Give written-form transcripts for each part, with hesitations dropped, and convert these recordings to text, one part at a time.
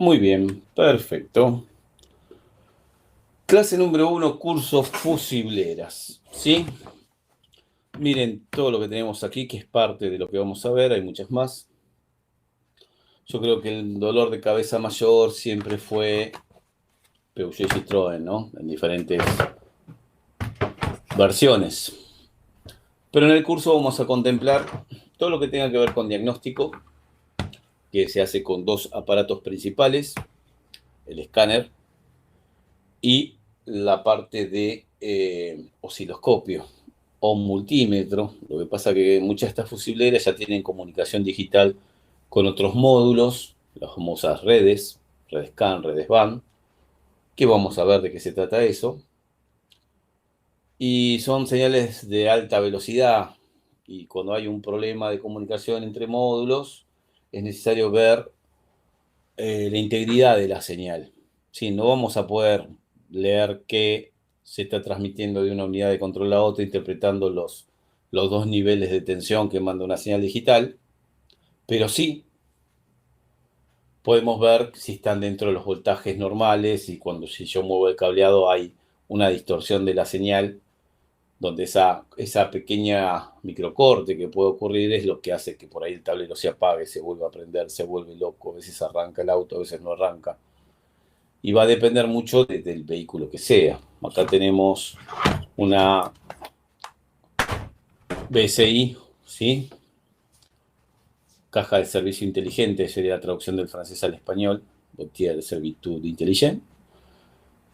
Muy bien, perfecto. Clase número 1, curso fusileras. ¿Sí? Miren todo lo que tenemos aquí, que es parte de lo que vamos a ver. Hay muchas más. Yo creo que el dolor de cabeza mayor siempre fue Peugeot y Citroën, ¿no? En diferentes versiones. Pero en el curso vamos a contemplar todo lo que tenga que ver con diagnóstico, que se hace con dos aparatos principales, el escáner y la parte de osciloscopio o multímetro. Lo que pasa es que muchas de estas fusileras ya tienen comunicación digital con otros módulos, las famosas redes, redes CAN, redes BAN, que vamos a ver de qué se trata eso. Y son señales de alta velocidad, y cuando hay un problema de comunicación entre módulos, es necesario ver la integridad de la señal. Sí, no vamos a poder leer qué se está transmitiendo de una unidad de control a otra, interpretando los dos niveles de tensión que manda una señal digital, pero sí podemos ver si están dentro de los voltajes normales y si yo muevo el cableado hay una distorsión de la señal, donde esa pequeña microcorte que puede ocurrir es lo que hace que por ahí el tablero se apague, se vuelva a prender, se vuelve loco, a veces arranca el auto, a veces no arranca. Y va a depender mucho del vehículo que sea. Acá tenemos una BSI, ¿sí? Caja de servicio inteligente, sería la traducción del francés al español, Boîtier de servitude intelligent,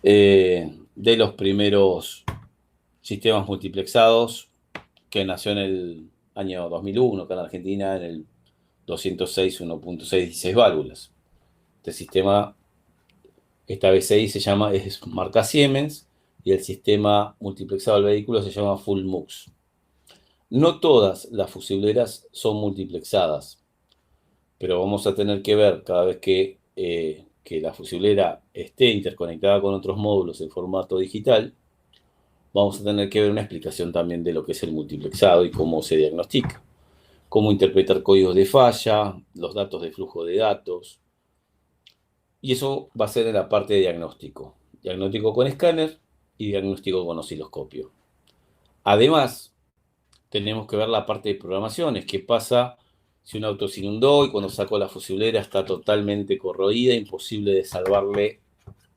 de los primeros sistemas multiplexados, que nació en el año 2001, acá en Argentina, en el 206, 1.6, 16 válvulas. Este sistema, esta BCI es marca Siemens, y el sistema multiplexado del vehículo se llama Full Mux. No todas las fusileras son multiplexadas, pero vamos a tener que ver cada vez que la fusilera esté interconectada con otros módulos en formato digital, vamos a tener que ver una explicación también de lo que es el multiplexado y cómo se diagnostica, cómo interpretar códigos de falla, los datos de flujo de datos, y eso va a ser en la parte de diagnóstico. Diagnóstico con escáner y diagnóstico con osciloscopio. Además, tenemos que ver la parte de programaciones. ¿Qué pasa si un auto se inundó y cuando saco la fusilera está totalmente corroída, imposible de salvarle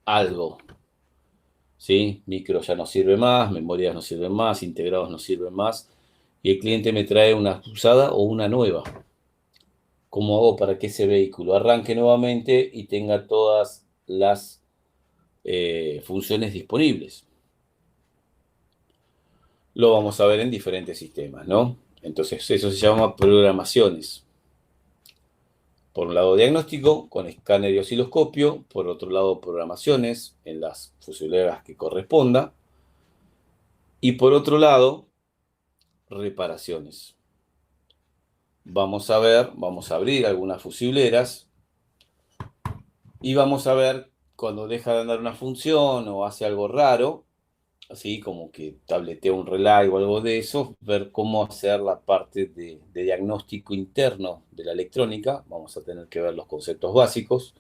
algo? ¿Sí? Micro ya no sirve más, memorias no sirven más, integrados no sirven más, y el cliente me trae una usada o una nueva. ¿Cómo hago para que ese vehículo arranque nuevamente y tenga todas las funciones disponibles? Lo vamos a ver en diferentes sistemas, ¿no? Entonces, eso se llama programaciones. Por un lado, diagnóstico con escáner y osciloscopio. Por otro lado, programaciones en las fusileras que corresponda. Y por otro lado, reparaciones. Vamos a abrir algunas fusileras y vamos a ver cuando deja de andar una función o hace algo raro, así como que tabletea un relay o algo de eso, ver cómo hacer la parte de diagnóstico interno de la electrónica. Vamos a tener que ver los conceptos básicos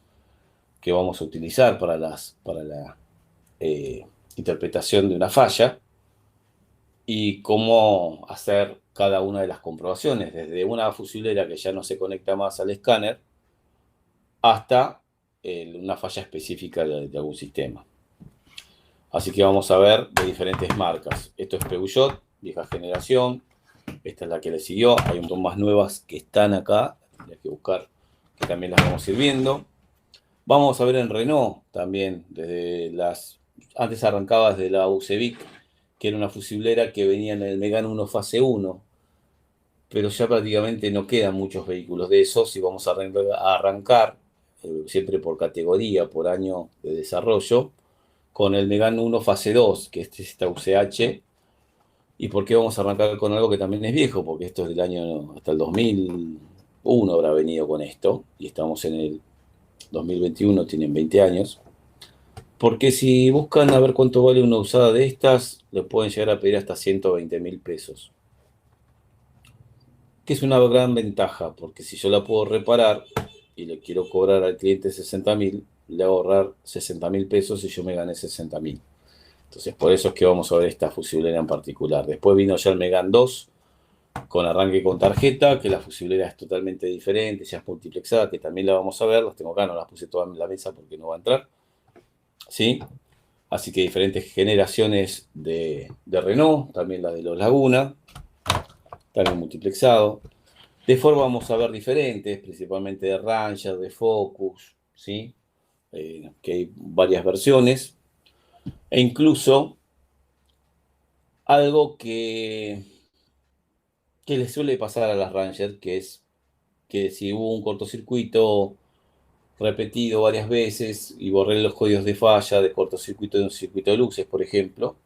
que vamos a utilizar para la interpretación de una falla y cómo hacer cada una de las comprobaciones, desde una fusilera que ya no se conecta más al escáner hasta una falla específica de algún sistema. Así que vamos a ver de diferentes marcas. Esto es Peugeot, vieja generación. Esta es la que le siguió. Hay un montón más nuevas que están acá. Hay que buscar, que también las vamos a ir viendo. Vamos a ver en Renault también, antes arrancaba desde la Ucevic, que era una fusilera que venía en el Megane 1 Fase 1, pero ya prácticamente no quedan muchos vehículos de esos y vamos a arrancar, siempre por categoría, por año de desarrollo, con el Megane 1 Fase 2, que es esta UCH. ¿Y por qué vamos a arrancar con algo que también es viejo? Porque esto es del año hasta el 2001 habrá venido con esto, y estamos en el 2021, tienen 20 años. Porque si buscan a ver cuánto vale una usada de estas, le pueden llegar a pedir hasta 120.000 pesos. Que es una gran ventaja, porque si yo la puedo reparar, y le quiero cobrar al cliente 60.000, le hago ahorrar 60.000 pesos y yo me gané 60.000. Entonces, por eso es que vamos a ver esta fusiblera en particular. Después vino ya el Megane 2 con arranque con tarjeta, que la fusiblera es totalmente diferente, ya es multiplexada, que también la vamos a ver. Las tengo acá, no las puse todas en la mesa porque no va a entrar. ¿Sí? Así que diferentes generaciones de Renault, también la de los Laguna, también multiplexado. De Ford vamos a ver diferentes, principalmente de Ranger, de Focus, ¿sí? Que hay varias versiones. E incluso algo que le suele pasar a las Ranger, que es que si hubo un cortocircuito repetido varias veces y borré los códigos de falla de cortocircuito de un circuito de luces, por ejemplo,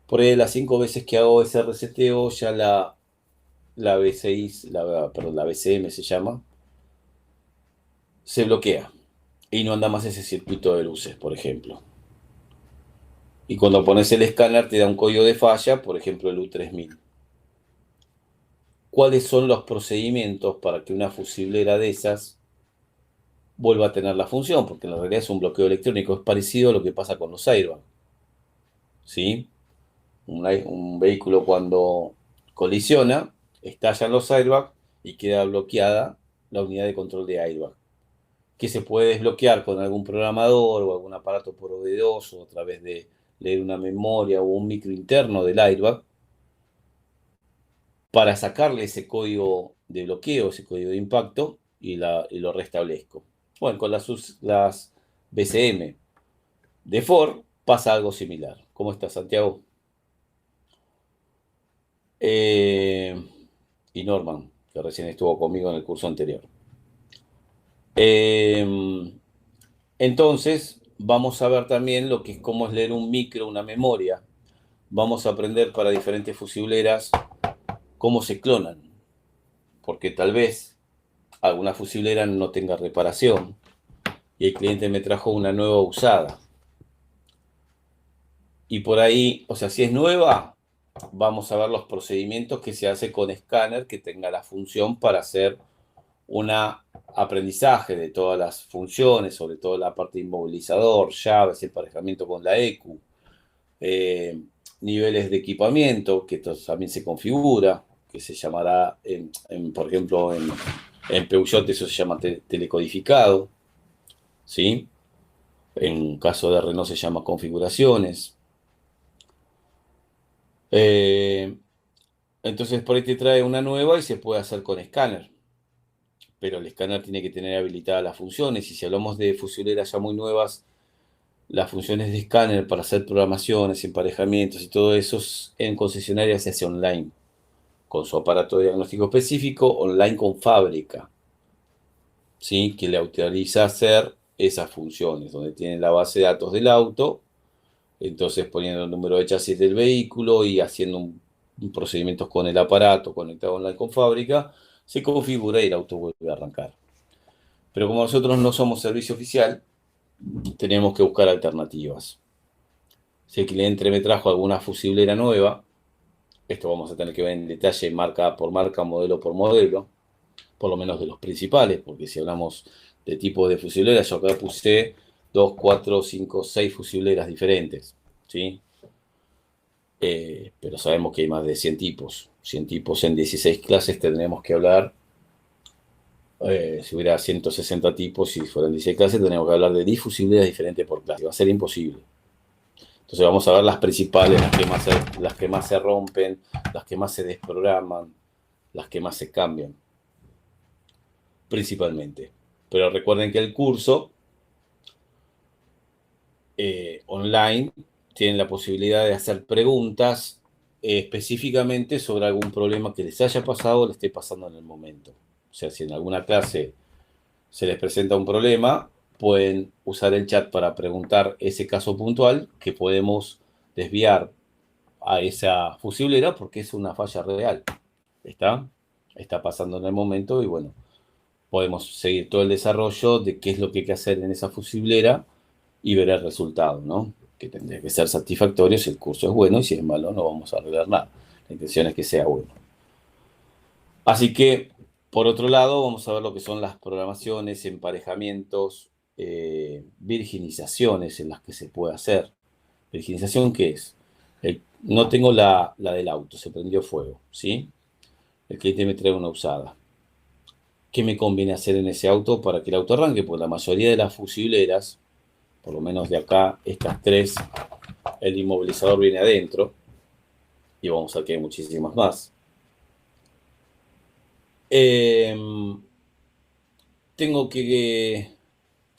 por ahí las 5 veces que hago ese reseteo ya la B6, perdón, la BCM se llama, se bloquea y no anda más ese circuito de luces, por ejemplo. Y cuando pones el escáner te da un código de falla, por ejemplo el U3000. ¿Cuáles son los procedimientos para que una fusiblera de esas vuelva a tener la función? Porque en realidad es un bloqueo electrónico, es parecido a lo que pasa con los airbags. ¿Sí? Un vehículo cuando colisiona, estallan los airbags y queda bloqueada la unidad de control de airbag, que se puede desbloquear con algún programador o algún aparato proveedoso a través de leer una memoria o un micro interno del airbag para sacarle ese código de bloqueo, ese código de impacto y lo restablezco. Bueno, con las BCM de Ford pasa algo similar. ¿Cómo estás, Santiago? Y Norman, que recién estuvo conmigo en el curso anterior. Entonces, vamos a ver también lo que es cómo es leer un micro, una memoria. Vamos a aprender para diferentes fusibleras cómo se clonan, porque tal vez alguna fusiblera no tenga reparación y el cliente me trajo una nueva usada. Y por ahí, o sea, si es nueva, vamos a ver los procedimientos que se hace con escáner que tenga la función para hacer un aprendizaje de todas las funciones, sobre todo la parte de inmovilizador, llaves, emparejamiento con la EQ, niveles de equipamiento, que esto también se configura, que se llamará, por ejemplo, en Peugeot eso se llama telecodificado, ¿sí? En caso de Renault se llama configuraciones. Entonces por ahí te trae una nueva y se puede hacer con escáner. Pero el escáner tiene que tener habilitadas las funciones. Y si hablamos de fusileras ya muy nuevas, las funciones de escáner para hacer programaciones, emparejamientos y todo eso en concesionaria se hace online, con su aparato de diagnóstico específico, online con fábrica, ¿sí? Que le autoriza hacer esas funciones, donde tiene la base de datos del auto, entonces poniendo el número de chasis del vehículo y haciendo un procedimientos con el aparato conectado online con fábrica, se configura y el auto vuelve a arrancar. Pero como nosotros no somos servicio oficial, tenemos que buscar alternativas. Si el cliente me trajo alguna fusiblera nueva, esto vamos a tener que ver en detalle marca por marca, modelo por modelo, por lo menos de los principales, porque si hablamos de tipo de fusileras, yo acá puse 2, 4, 5, 6 fusileras diferentes, ¿sí? Pero sabemos que hay más de 100 tipos. 100 tipos en 16 clases tendremos que hablar. Si hubiera 160 tipos, si fueran 16 clases, tendríamos que hablar de 10 fusileras diferentes por clase. Va a ser imposible. Entonces vamos a ver las principales, las que más se rompen, las que más se desprograman, las que más se cambian, principalmente. Pero recuerden que el curso online tiene la posibilidad de hacer preguntas específicamente sobre algún problema que les haya pasado o les esté pasando en el momento. O sea, si en alguna clase se les presenta un problema, pueden usar el chat para preguntar ese caso puntual que podemos desviar a esa fusiblera porque es una falla real. Está pasando en el momento y bueno, podemos seguir todo el desarrollo de qué es lo que hay que hacer en esa fusiblera y ver el resultado, ¿no? Que tendría que ser satisfactorio si el curso es bueno y si es malo no vamos a arreglar nada. La intención es que sea bueno. Así que Por otro lado, vamos a ver lo que son las programaciones, emparejamientos, virginizaciones en las que se puede hacer. ¿Virginización qué es? No tengo la del auto, se prendió fuego, ¿sí? El cliente me trae una usada. ¿Qué me conviene hacer en ese auto para que el auto arranque? Porque la mayoría de las fusileras, por lo menos de acá, estas tres, el inmovilizador viene adentro, y vamos a ver que hay muchísimas más. Tengo que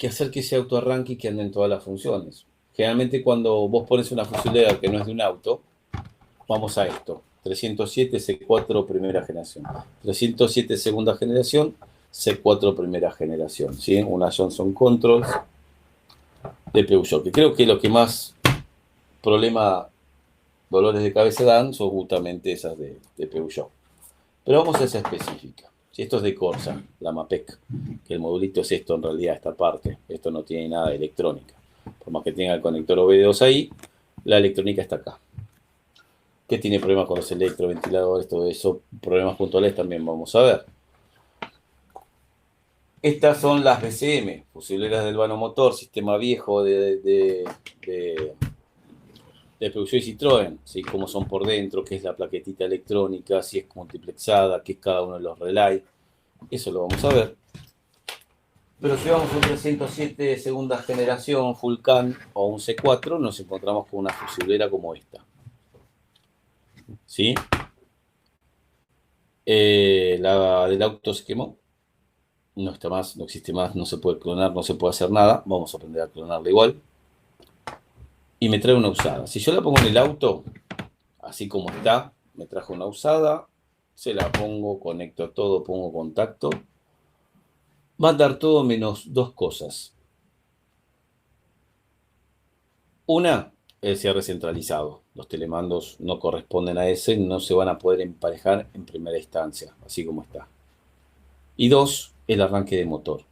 hacer que ese auto arranque y que anden todas las funciones. Generalmente cuando vos pones una fusilera que no es de un auto, vamos a esto. 307 C4 primera generación. 307 segunda generación, C4 primera generación. ¿Sí? Una Johnson Controls de Peugeot. Que creo que lo que más problema, dolores de cabeza dan son justamente esas de Peugeot. Pero vamos a esa específica. Si esto es de Corsa, la MAPEC, que el modulito es esto en realidad, esta parte. Esto no tiene nada de electrónica. Por más que tenga el conector OB2 ahí, la electrónica está acá. ¿Qué tiene problemas con los electroventiladores? Todo eso, problemas puntuales también vamos a ver. Estas son las BCM, fusileras del vano motor, sistema viejo de Peugeot y Citroën, ¿sí? Cómo son por dentro, qué es la plaquetita electrónica, si es multiplexada, qué es cada uno de los relays. Eso lo vamos a ver. Pero si vamos a un 307 de segunda generación, Vulcan o un C4, nos encontramos con una fusilera como esta. ¿Sí? La del auto se quemó. No está más, no existe más, no se puede clonar, no se puede hacer nada. Vamos a aprender a clonarla igual. Y me trae una usada. Si yo la pongo en el auto, así como está, me trajo una usada, se la pongo, conecto todo, pongo contacto. Va a dar todo menos dos cosas. Una, el cierre centralizado. Los telemandos no corresponden a ese, no se van a poder emparejar en primera instancia, así como está. Y dos, el arranque de motor,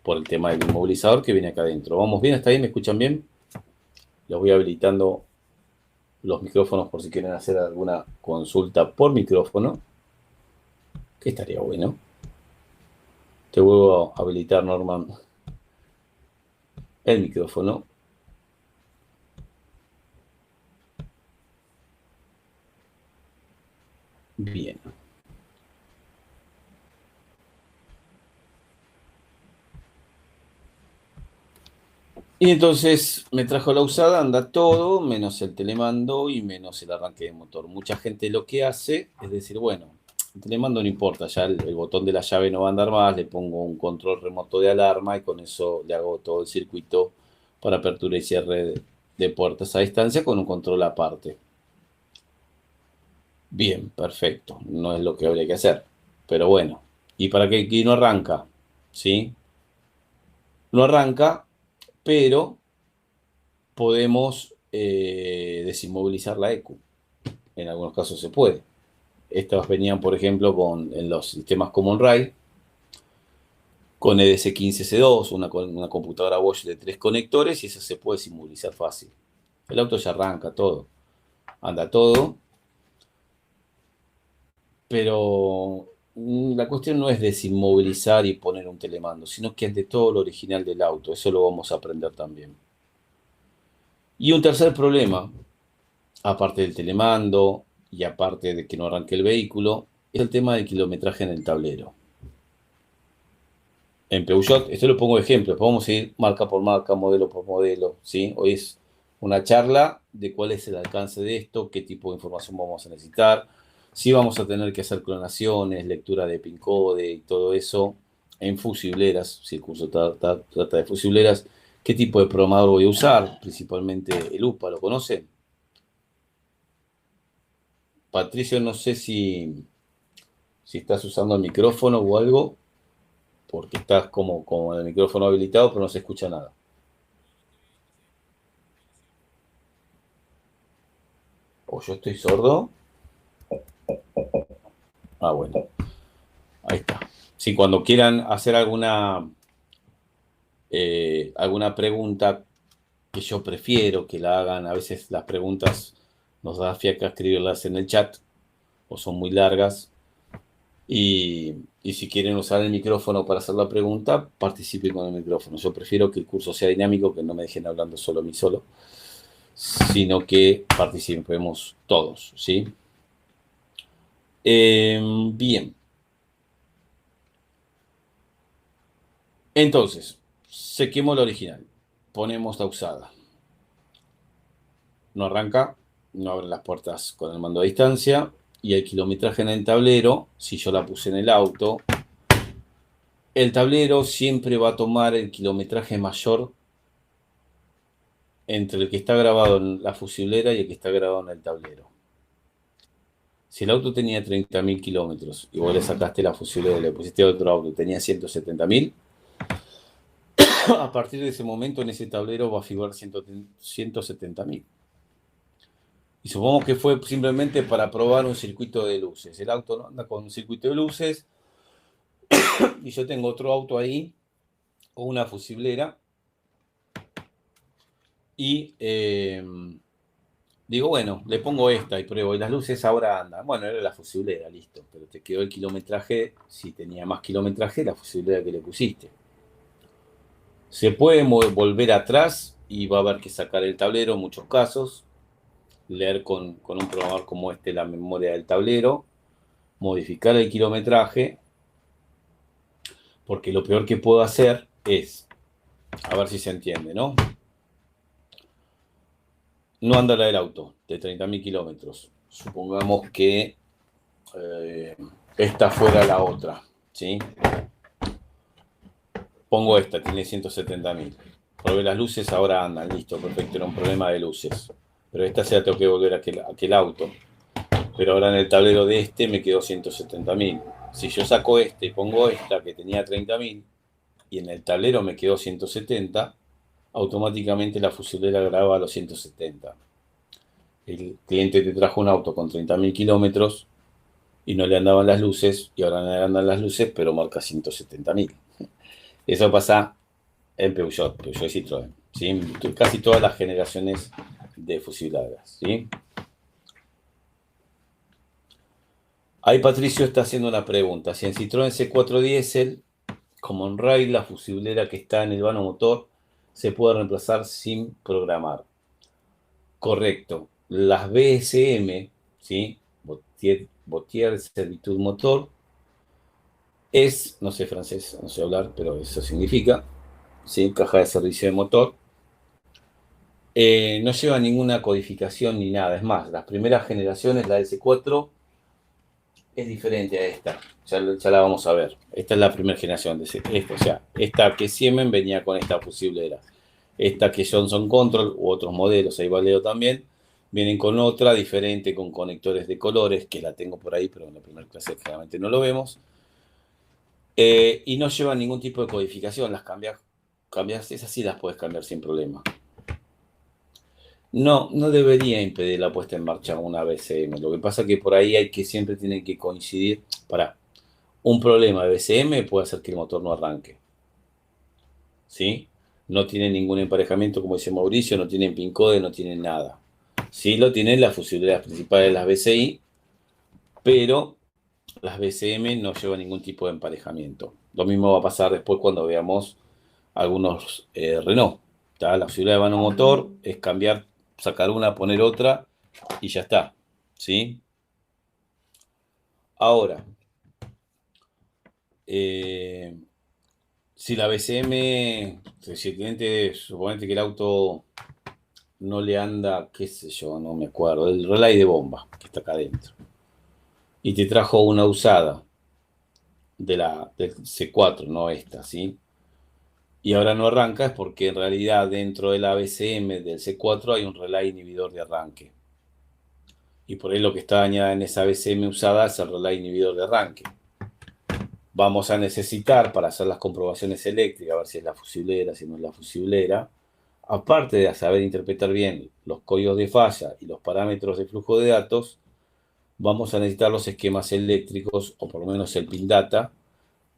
por el tema del inmovilizador que viene acá adentro. ¿Vamos bien? ¿Está bien? ¿Me escuchan bien? Les voy habilitando los micrófonos por si quieren hacer alguna consulta por micrófono, que estaría bueno. Te vuelvo a habilitar, Norman, el micrófono. Bien. Y entonces me trajo la usada, anda todo, menos el telemando y menos el arranque de motor. Mucha gente lo que hace es decir, bueno, el telemando no importa, ya el botón de la llave no va a andar más, le pongo un control remoto de alarma y con eso le hago todo el circuito para apertura y cierre de puertas a distancia con un control aparte. Bien, perfecto, no es lo que habría que hacer. Pero bueno, ¿y para qué? Y no arranca, ¿sí? No arranca, pero podemos desinmovilizar la ECU. En algunos casos se puede. Estas venían, por ejemplo, en los sistemas Common Rail, con EDC15C2, una computadora Bosch de 3 conectores, y eso se puede desinmovilizar fácil. El auto ya arranca todo, anda todo, pero la cuestión no es desinmovilizar y poner un telemando, sino que ante todo lo original del auto. Eso lo vamos a aprender también. Y un tercer problema, aparte del telemando y aparte de que no arranque el vehículo, es el tema del kilometraje en el tablero. En Peugeot, esto lo pongo de ejemplo, vamos a ir marca por marca, modelo por modelo, ¿sí? Hoy es una charla de cuál es el alcance de esto, qué tipo de información vamos a necesitar, si vamos a tener que hacer clonaciones, lectura de PIN code y todo eso en fusileras, si el curso trata de fusileras, qué tipo de programador voy a usar, principalmente el UPA, ¿lo conocen? Patricio, no sé si estás usando el micrófono o algo, porque estás como el micrófono habilitado, pero no se escucha nada. ¿O yo estoy sordo? Ah, bueno, ahí está. Si cuando quieran hacer alguna pregunta que yo prefiero que la hagan, a veces las preguntas nos da fiaca escribirlas en el chat o son muy largas Y si quieren usar el micrófono para hacer la pregunta, participen con el micrófono. Yo prefiero que el curso sea dinámico, que no me dejen hablando solo a mí solo, sino que participemos todos, ¿sí? Bien. Entonces, se quemó la original. Ponemos la usada. No arranca, no abre las puertas con el mando a distancia. Y el kilometraje en el tablero, si yo la puse en el auto, el tablero siempre va a tomar el kilometraje mayor entre el que está grabado en la fusilera y el que está grabado en el tablero. Si el auto tenía 30.000 kilómetros y vos le sacaste la fusilera y le pusiste a otro auto, tenía 170.000, a partir de ese momento en ese tablero va a figurar 170.000. Y supongamos que fue simplemente para probar un circuito de luces. El auto no anda con un circuito de luces y yo tengo otro auto ahí o una fusiblera y digo, bueno, le pongo esta y pruebo y las luces ahora andan. Bueno, era la fusiblera, listo, pero te quedó el kilometraje, si tenía más kilometraje, la fusiblera que le pusiste. Se puede volver atrás y va a haber que sacar el tablero en muchos casos, leer con un programador como este la memoria del tablero, modificar el kilometraje, porque lo peor que puedo hacer es, a ver si se entiende, ¿no? No anda la del auto de 30.000 kilómetros. Supongamos que esta fuera la otra, ¿sí? Pongo esta, tiene 170.000. Probé las luces, ahora andan, listo, perfecto, era un problema de luces. Pero esta se la tengo que volver a aquel auto. Pero ahora en el tablero de este me quedó 170.000. Si yo saco este y pongo esta que tenía 30.000 y en el tablero me quedó 170, automáticamente la fusilera graba a los 170. El cliente te trajo un auto con 30.000 kilómetros y no le andaban las luces y ahora le andan las luces, pero marca 170.000. Eso pasa en Peugeot y Citroën, ¿sí? Casi todas las generaciones de fusiladas, ¿sí? Ahí Patricio está haciendo una pregunta. Si en Citroën C4 Diesel, como en Rail, la fusiblera que está en el vano motor se puede reemplazar sin programar. Correcto. Las BSM, ¿sí? Botier Servitud Motor, es, no sé francés, no sé hablar, pero eso significa, ¿sí? Caja de servicio de motor. No lleva ninguna codificación ni nada. Es más, las primeras generaciones, la S4, es diferente a esta. Ya la vamos a ver. Esta es la primera generación de esto. O sea, esta que Siemens venía con esta fusiblera. Esta que Johnson Control u otros modelos, ahí Valeo también, vienen con otra diferente, con conectores de colores, que la tengo por ahí, pero en la primera clase generalmente no lo vemos. Y no llevan ningún tipo de codificación. Las cambias, esas sí las puedes cambiar sin problema. No debería impedir la puesta en marcha una BCM. Lo que pasa es que por ahí hay que siempre tienen que coincidir. Para un problema de BCM puede hacer que el motor no arranque. ¿Sí? No tiene ningún emparejamiento, como dice Mauricio, no tienen pin code, no tienen nada. Sí lo tienen las fusileras principales de las BCI, pero las BCM no llevan ningún tipo de emparejamiento. Lo mismo va a pasar después cuando veamos algunos Renault. ¿Tá? La fusilera de vano motor es cambiar, sacar una, poner otra y ya está. ¿Sí? Ahora, si la BCM, si el cliente, suponete que el auto no le anda, qué sé yo, no me acuerdo, el relay de bomba que está acá adentro, y te trajo una usada del C4, no esta, ¿sí? Y ahora no arranca, es porque en realidad dentro de la BCM del C4 hay un relay inhibidor de arranque. Y por ahí lo que está dañada en esa BCM usada es el relay inhibidor de arranque. Vamos a necesitar, para hacer las comprobaciones eléctricas, a ver si es la fusiblera, si no es la fusiblera, aparte de saber interpretar bien los códigos de falla y los parámetros de flujo de datos, vamos a necesitar los esquemas eléctricos, o por lo menos el pin data,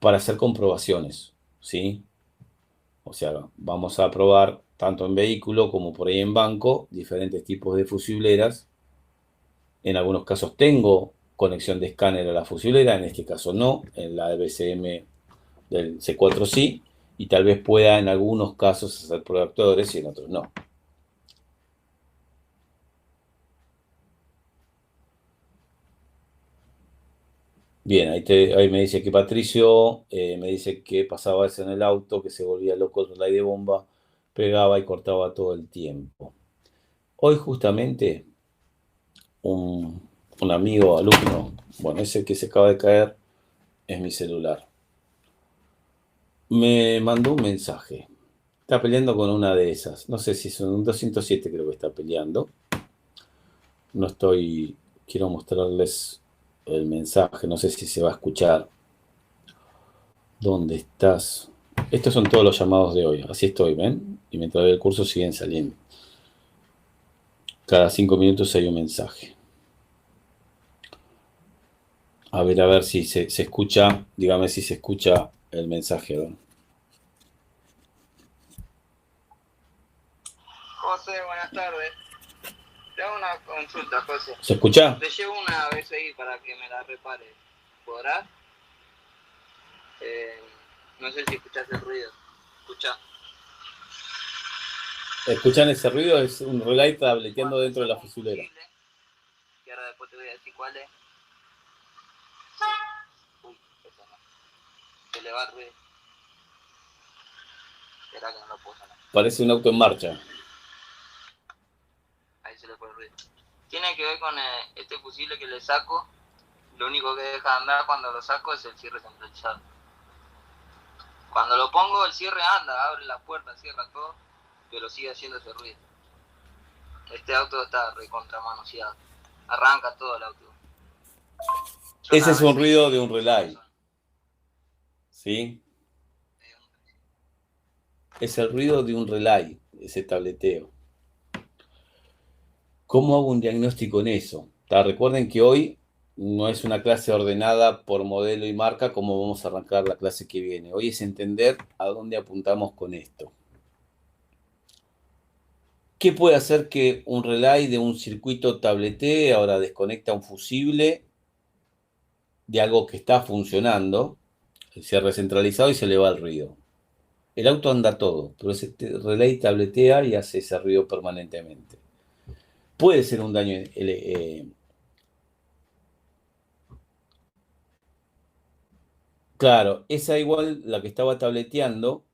para hacer comprobaciones, ¿sí? O sea, vamos a probar tanto en vehículo como por ahí en banco diferentes tipos de fusibleras. En algunos casos tengo conexión de escáner a la fusilera, en este caso no, en la BCM del C4 sí, y tal vez pueda en algunos casos hacer proyectores y en otros no. Bien, ahí me dice que Patricio me dice que pasaba eso en el auto, que se volvía loco el relay de bomba, pegaba y cortaba todo el tiempo. Hoy justamente un amigo, alumno, bueno, ese que se acaba de caer es mi celular, me mandó un mensaje. Está peleando con una de esas. No sé si son un 207, creo que está peleando. No estoy. Quiero mostrarles el mensaje. No sé si se va a escuchar. ¿Dónde estás? Estos son todos los llamados de hoy. Así estoy, ¿ven? Y mientras veo el curso siguen saliendo. Cada 5 minutos hay un mensaje. A ver si se escucha. Dígame si se escucha el mensaje, ¿no? José, buenas tardes. Te hago una consulta, José. ¿Se escucha? Te llevo una BCI para que me la repare. ¿Podrás? No sé si escuchás el ruido. ¿Escuchá? ¿Escuchan ese ruido? Es un relay tableteando dentro de la fusilera. Y ahora después te voy a decir cuál es. Uy, eso no. Se le va el ruido. Espera que no lo puedo sacar. Parece un auto en marcha. Ahí se le fue el ruido. Tiene que ver con este fusible que le saco. Lo único que deja de andar cuando lo saco es el cierre centralizado. Cuando lo pongo, el cierre anda, abre las puertas, cierra todo, pero sigue haciendo ese ruido. Este auto está recontramanoseado. Arranca todo el auto. Ese es un ruido de un relay. ¿Sí? Es el ruido de un relay, ese tableteo. ¿Cómo hago un diagnóstico en eso? Recuerden que hoy no es una clase ordenada por modelo y marca como vamos a arrancar la clase que viene. Hoy es entender a dónde apuntamos con esto. ¿Qué puede hacer que un relay de un circuito tabletee? Ahora desconecta un fusible de algo que está funcionando, el cierre centralizado y se le va el ruido. El auto anda todo, pero ese relay tabletea y hace ese ruido permanentemente. Puede ser un daño. Claro, esa igual, la que estaba tableteando,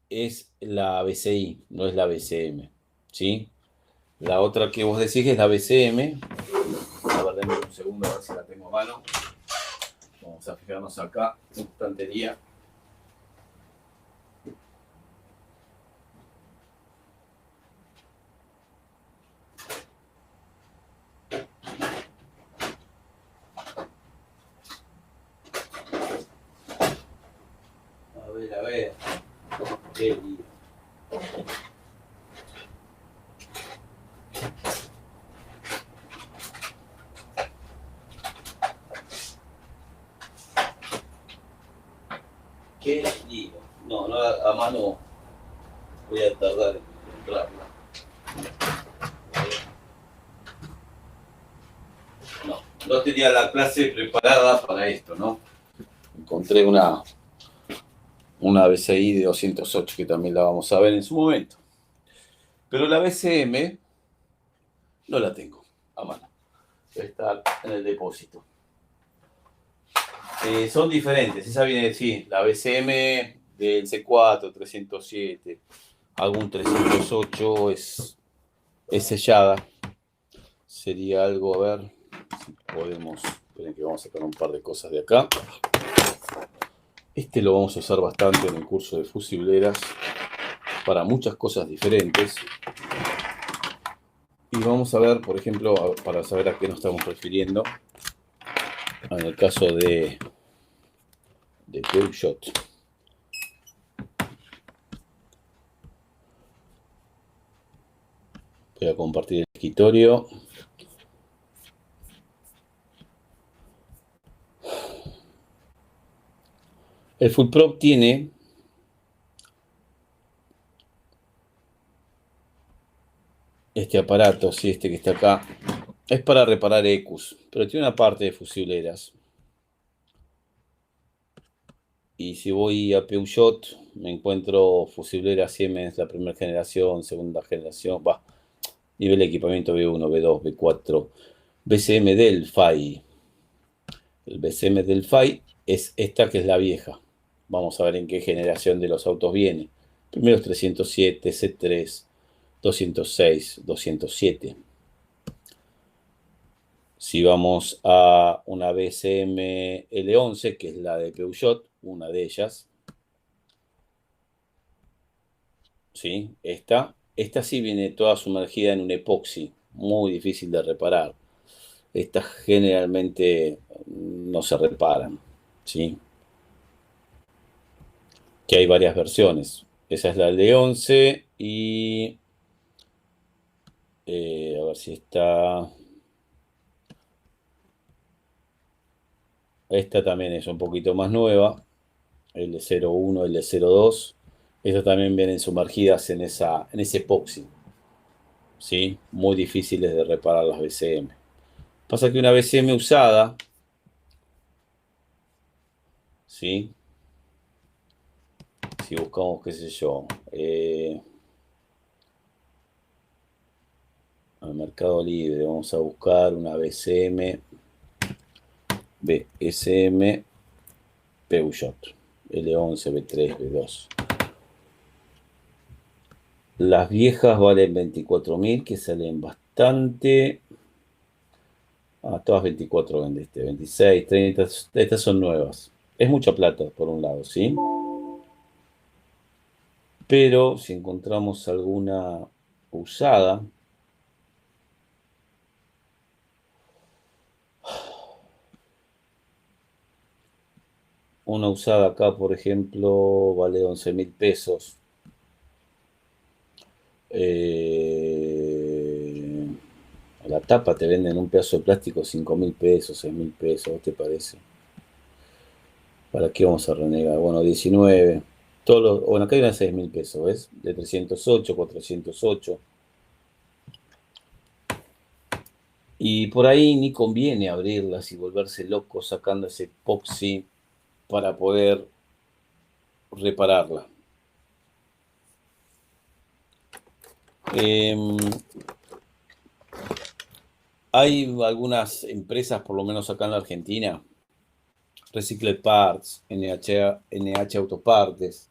es la BCI, no es la BCM. ¿Sí? La otra que vos decís es la BCM. A ver, denme un segundo a ver si la tengo a mano. Vamos a fijarnos acá, estantería. A ver. Qué lío. Qué lío. No, a mano voy a tardar en encontrarla. No tenía la clase preparada para esto, ¿no? Encontré una BCI de 208 que también la vamos a ver en su momento. Pero la BCM no la tengo a mano. Está en el depósito. Son diferentes. Esa viene, sí, la BCM del C4, 307, algún 308 es sellada. Sería algo, a ver si podemos. Esperen que vamos a sacar un par de cosas de acá. Este lo vamos a usar bastante en el curso de fusibleras para muchas cosas diferentes. Y vamos a ver, por ejemplo, para saber a qué nos estamos refiriendo, en el caso de Peugeot. Voy a compartir el escritorio. El Full Prop tiene este aparato, sí, este que está acá, Es para reparar ECUs, pero tiene una parte de fusileras. Y si voy a Peugeot, me encuentro fusileras Siemens, la primera generación, segunda generación, nivel de equipamiento B1, B2, B4, BCM Delphi. El BCM Delphi es esta que es la vieja. Vamos a ver en qué generación de los autos viene. Primero es 307, C3, 206, 207. Si vamos a una BCM L11, que es la de Peugeot, una de ellas, ¿sí? Esta sí viene toda sumergida en un epoxi, muy difícil de reparar. Estas generalmente no se reparan, ¿sí? Que hay varias versiones. Esa es la L11 y a ver si está. Esta también es un poquito más nueva, L01, L02. Estas también vienen sumergidas en ese epoxi, ¿sí? Muy difíciles de reparar las BCM. Pasa que una BCM usada, ¿sí? Si buscamos, qué sé yo, al Mercado Libre, vamos a buscar una BCM Peugeot, L11, B3, B2. Las viejas valen 24.000, que salen bastante. Todas 24 vendiste, 26, 30, estas son nuevas. Es mucha plata, por un lado, ¿sí? Pero si encontramos alguna usada, una usada acá, por ejemplo, vale 11.000 pesos. La tapa te venden un pedazo de plástico 5.000 pesos, 6.000 pesos, ¿qué te parece? ¿Para qué vamos a renegar? Bueno, 19. Bueno, acá hay una de 6.000 pesos, ¿ves? De 308, 408. Y por ahí ni conviene abrirlas y volverse loco sacando ese epoxi para poder repararla. Hay algunas empresas, por lo menos acá en la Argentina, Recycled Parts, NH Autopartes,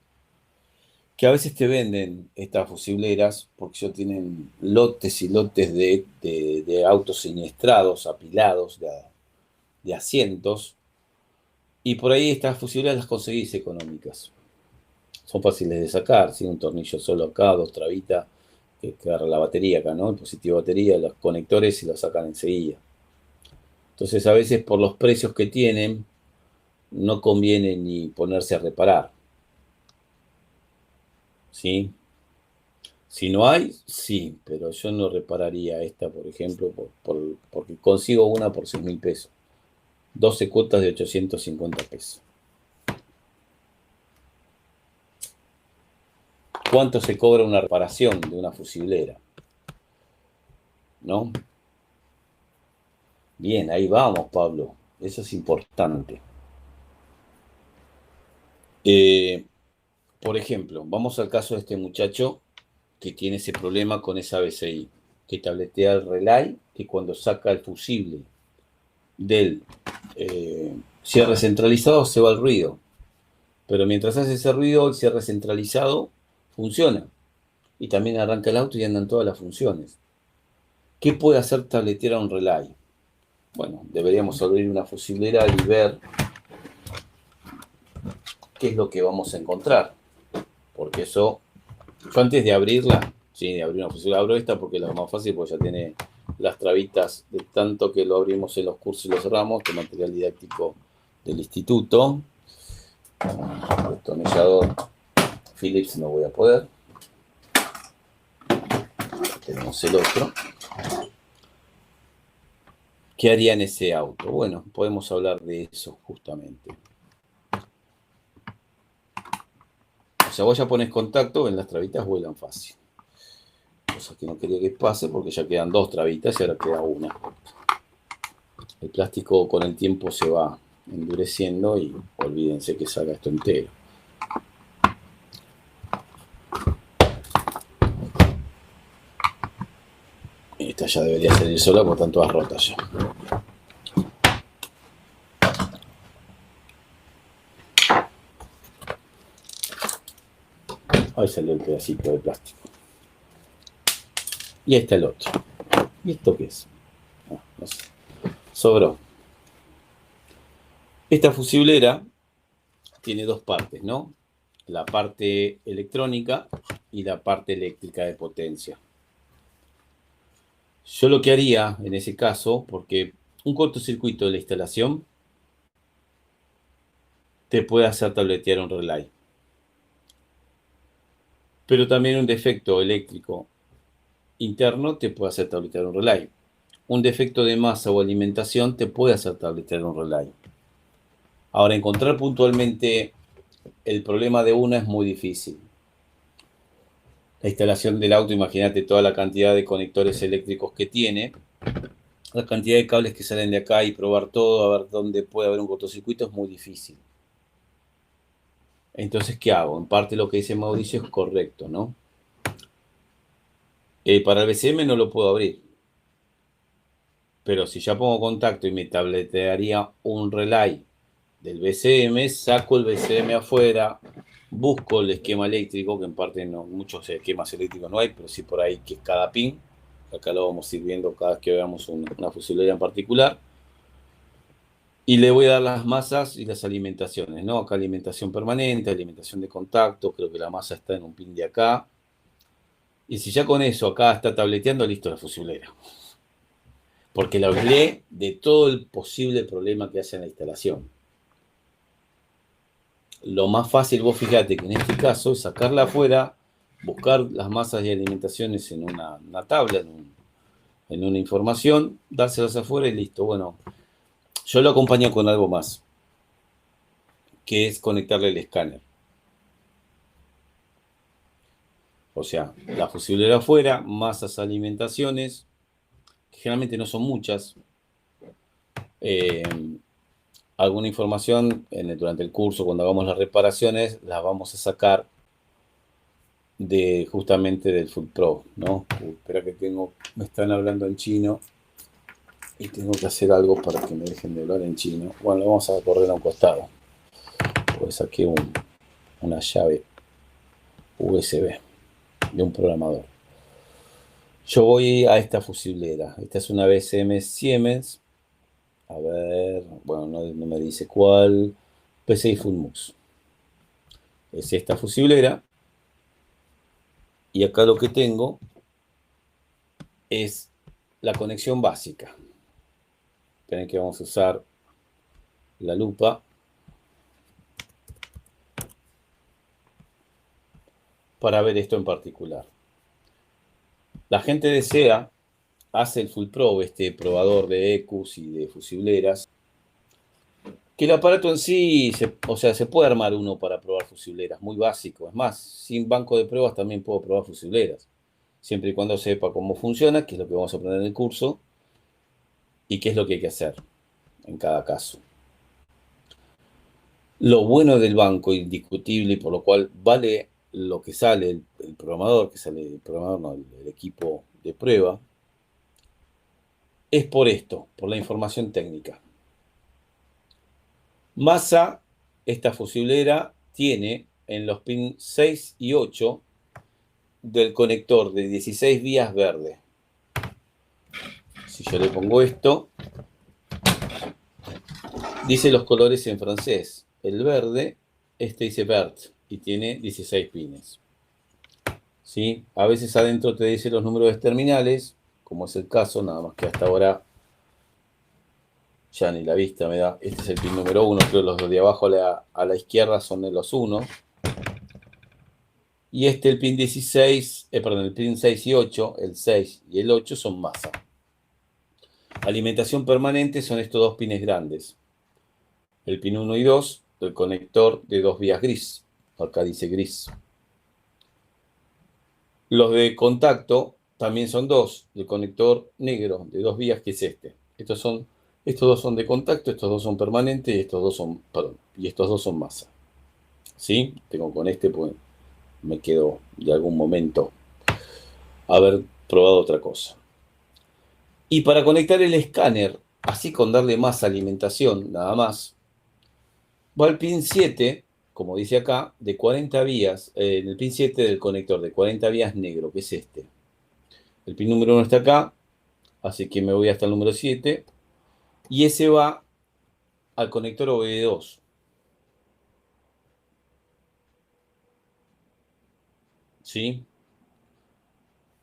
que a veces te venden estas fusileras porque ya tienen lotes y lotes de autos siniestrados, apilados, de asientos, y por ahí estas fusileras las conseguís económicas. Son fáciles de sacar, ¿sí? Un tornillo solo acá, dos trabitas, que agarra la batería acá, ¿no? El positivo de batería, los conectores y lo sacan enseguida. Entonces a veces por los precios que tienen, no conviene ni ponerse a reparar, ¿sí? Si no hay, sí, pero yo no repararía esta, por ejemplo, porque consigo una por 6.000 pesos. 12 cuotas de 850 pesos. ¿Cuánto se cobra una reparación de una fusilera? ¿No? Bien, ahí vamos, Pablo. Eso es importante. Por ejemplo, vamos al caso de este muchacho que tiene ese problema con esa BCI, que tabletea el relay, que cuando saca el fusible del cierre centralizado se va el ruido. Pero mientras hace ese ruido, el cierre centralizado funciona. Y también arranca el auto y andan todas las funciones. ¿Qué puede hacer tabletear a un relay? Bueno, deberíamos abrir una fusilera y ver qué es lo que vamos a encontrar. Porque eso, yo antes de abrirla, sí, de abrir una fusilera, abro esta porque es la más fácil, porque ya tiene las trabitas de tanto que lo abrimos en los cursos y los cerramos, de material didáctico del instituto. El destornillador Phillips no voy a poder. Tenemos el otro. ¿Qué haría en ese auto? Bueno, podemos hablar de eso justamente. O sea, vos ya pones contacto, en las trabitas vuelan fácil. cosa que no quería que pase, porque ya quedan 2 trabitas y ahora queda una. El plástico con el tiempo se va endureciendo y olvídense que salga esto entero. Esta ya debería salir sola porque están todas rotas ya. Ahí salió el pedacito de plástico. Y ahí está el otro. ¿Y esto qué es? No sé. Sobró. Esta fusiblera tiene 2 partes, ¿no? La parte electrónica y la parte eléctrica de potencia. Yo lo que haría en ese caso, porque un cortocircuito de la instalación te puede hacer tabletear un relay. Pero también un defecto eléctrico interno te puede hacer tabletear un relay. Un defecto de masa o alimentación te puede hacer tabletear un relay. Ahora, encontrar puntualmente el problema de una es muy difícil. La instalación del auto, imagínate toda la cantidad de conectores eléctricos que tiene, la cantidad de cables que salen de acá y probar todo, a ver dónde puede haber un cortocircuito es muy difícil. Entonces, ¿qué hago? En parte lo que dice Mauricio es correcto, ¿no? Para el BCM no lo puedo abrir. Pero si ya pongo contacto y me tabletearía un relay del BCM, saco el BCM afuera, busco el esquema eléctrico, que en parte no, muchos esquemas eléctricos no hay, pero sí por ahí que es cada pin. Acá lo vamos a ir viendo cada vez que veamos una fusiblera en particular. Y le voy a dar las masas y las alimentaciones, ¿no? Acá alimentación permanente, alimentación de contacto, creo que la masa está en un pin de acá. Y si ya con eso acá está tableteando, listo la fusiblera. Porque la hablé de todo el posible problema que hace en la instalación. Lo más fácil, vos fíjate que en este caso es sacarla afuera, buscar las masas y alimentaciones en una tabla, en una información, dárselas afuera y listo. Bueno, yo lo acompaño con algo más, que es conectarle el escáner. O sea, la fusiblera afuera, masas, alimentaciones, que generalmente no son muchas. Alguna información durante el curso, cuando hagamos las reparaciones, las vamos a sacar justamente del Food Pro, ¿no? Espera que me están hablando en chino y tengo que hacer algo para que me dejen de hablar en chino. Bueno, lo vamos a correr a un costado. Pues saqué una llave USB de un programador. Yo voy a esta fusiblera. Esta es una BCM Siemens. A ver, bueno, no me dice cuál. PCI Fullmux. Es esta fusiblera. Y acá lo que tengo es la conexión básica. Esperen que vamos a usar la lupa para ver esto en particular. La gente de SEA hace el Full Pro, este probador de ECUs y de fusibleras, que el aparato en sí, se puede armar uno para probar fusibleras, muy básico. Es más, sin banco de pruebas también puedo probar fusibleras, siempre y cuando sepa cómo funciona, que es lo que vamos a aprender en el curso, y qué es lo que hay que hacer en cada caso. Lo bueno del banco, indiscutible, y por lo cual vale lo que sale el programador, el equipo de prueba, es por esto, por la información técnica. Masa, esta fusiblera, tiene en los pins 6 y 8 del conector de 16 vías verde. Si yo le pongo esto, dice los colores en francés. El verde, este dice vert, y tiene 16 pines. ¿Sí? A veces adentro te dice los números de terminales, como es el caso, nada más que hasta ahora ya ni la vista me da. Este es el pin número 1, creo los de abajo a la izquierda son de los 1. Y el pin 16, el pin 6 y 8, el 6 y el 8 son masa. Alimentación permanente son estos 2 pines grandes. El pin 1 y 2, el conector de 2 vías gris. Acá dice gris. Los de contacto también son dos, el conector negro de 2 vías, que es este. Estos dos son de contacto, estos dos son permanentes y estos dos son, perdón, y estos dos son masa. ¿Sí? Tengo con este, pues me quedo de algún momento haber probado otra cosa. Y para conectar el escáner, así con darle más alimentación, nada más, va el pin 7, como dice acá, de 40 vías, en el pin 7 del conector de 40 vías negro, que es este. El pin número 1 está acá, así que me voy hasta el número 7, y ese va al conector OBD2. ¿Sí?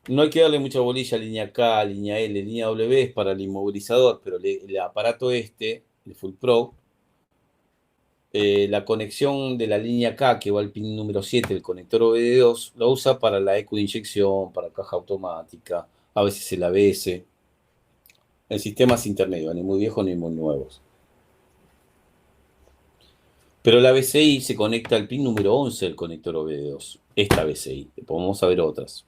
No hay que darle mucha bolilla a línea K, línea L, línea W es para el inmovilizador, pero el aparato este, el Full Pro, la conexión de la línea K que va al pin número 7, el conector OBD2, lo usa para la ECU de inyección, para caja automática, a veces el ABS, en sistemas intermedios, ni muy viejos ni muy nuevos. Pero la BCI se conecta al pin número 11 del conector OBD2, esta BCI, después vamos a ver otras.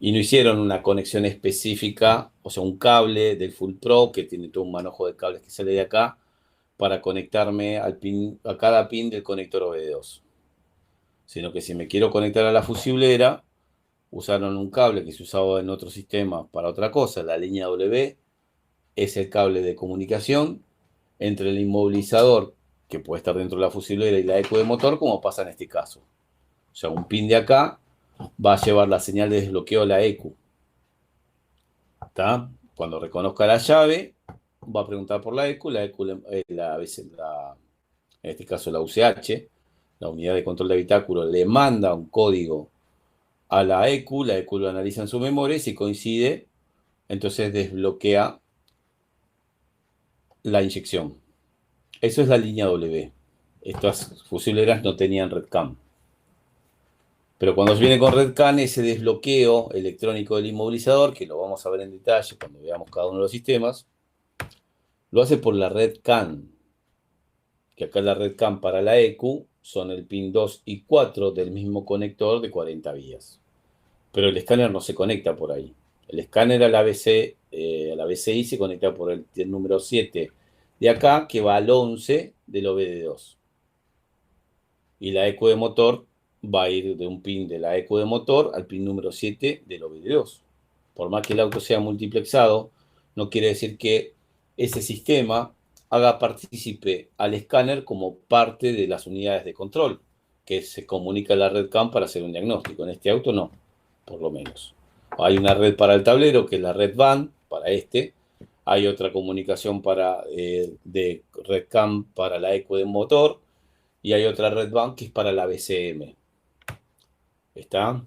Y no hicieron una conexión específica, o sea, un cable del Full Pro que tiene todo un manojo de cables que sale de acá para conectarme al pin, a cada pin del conector OBD2. Sino que si me quiero conectar a la fusiblera, usaron un cable que se usaba en otros sistemas para otra cosa. La línea W es el cable de comunicación entre el inmovilizador, que puede estar dentro de la fusiblera, y la eco de motor, como pasa en este caso. O sea, un pin de acá va a llevar la señal de desbloqueo a la ECU. ¿Está? Cuando reconozca la llave, va a preguntar por la ECU, en este caso la UCH, la unidad de control de habitáculo, le manda un código a la ECU lo analiza en su memoria y si coincide, entonces desbloquea la inyección. Eso es la línea W. Estas fusileras no tenían RedCam. Pero cuando se viene con RedCam, ese desbloqueo electrónico del inmovilizador, que lo vamos a ver en detalle cuando veamos cada uno de los sistemas, lo hace por la RedCam, que acá la RedCam para la ECU son el pin 2 y 4 del mismo conector de 40 vías. Pero el escáner no se conecta por ahí. El escáner a la BCI se conecta por el número 7 de acá, que va al 11 del OBD2. Y la ECU de motor va a ir de un pin de la ECU de motor al pin número 7 del OBD2. Por más que el auto sea multiplexado, no quiere decir que ese sistema haga partícipe al escáner como parte de las unidades de control, que se comunica a la red CAM para hacer un diagnóstico. En este auto no, por lo menos. Hay una red para el tablero, que es la red VAN, para este. Hay otra comunicación de red CAM para la ECU de motor. Y hay otra red VAN que es para la BCM. ¿Está?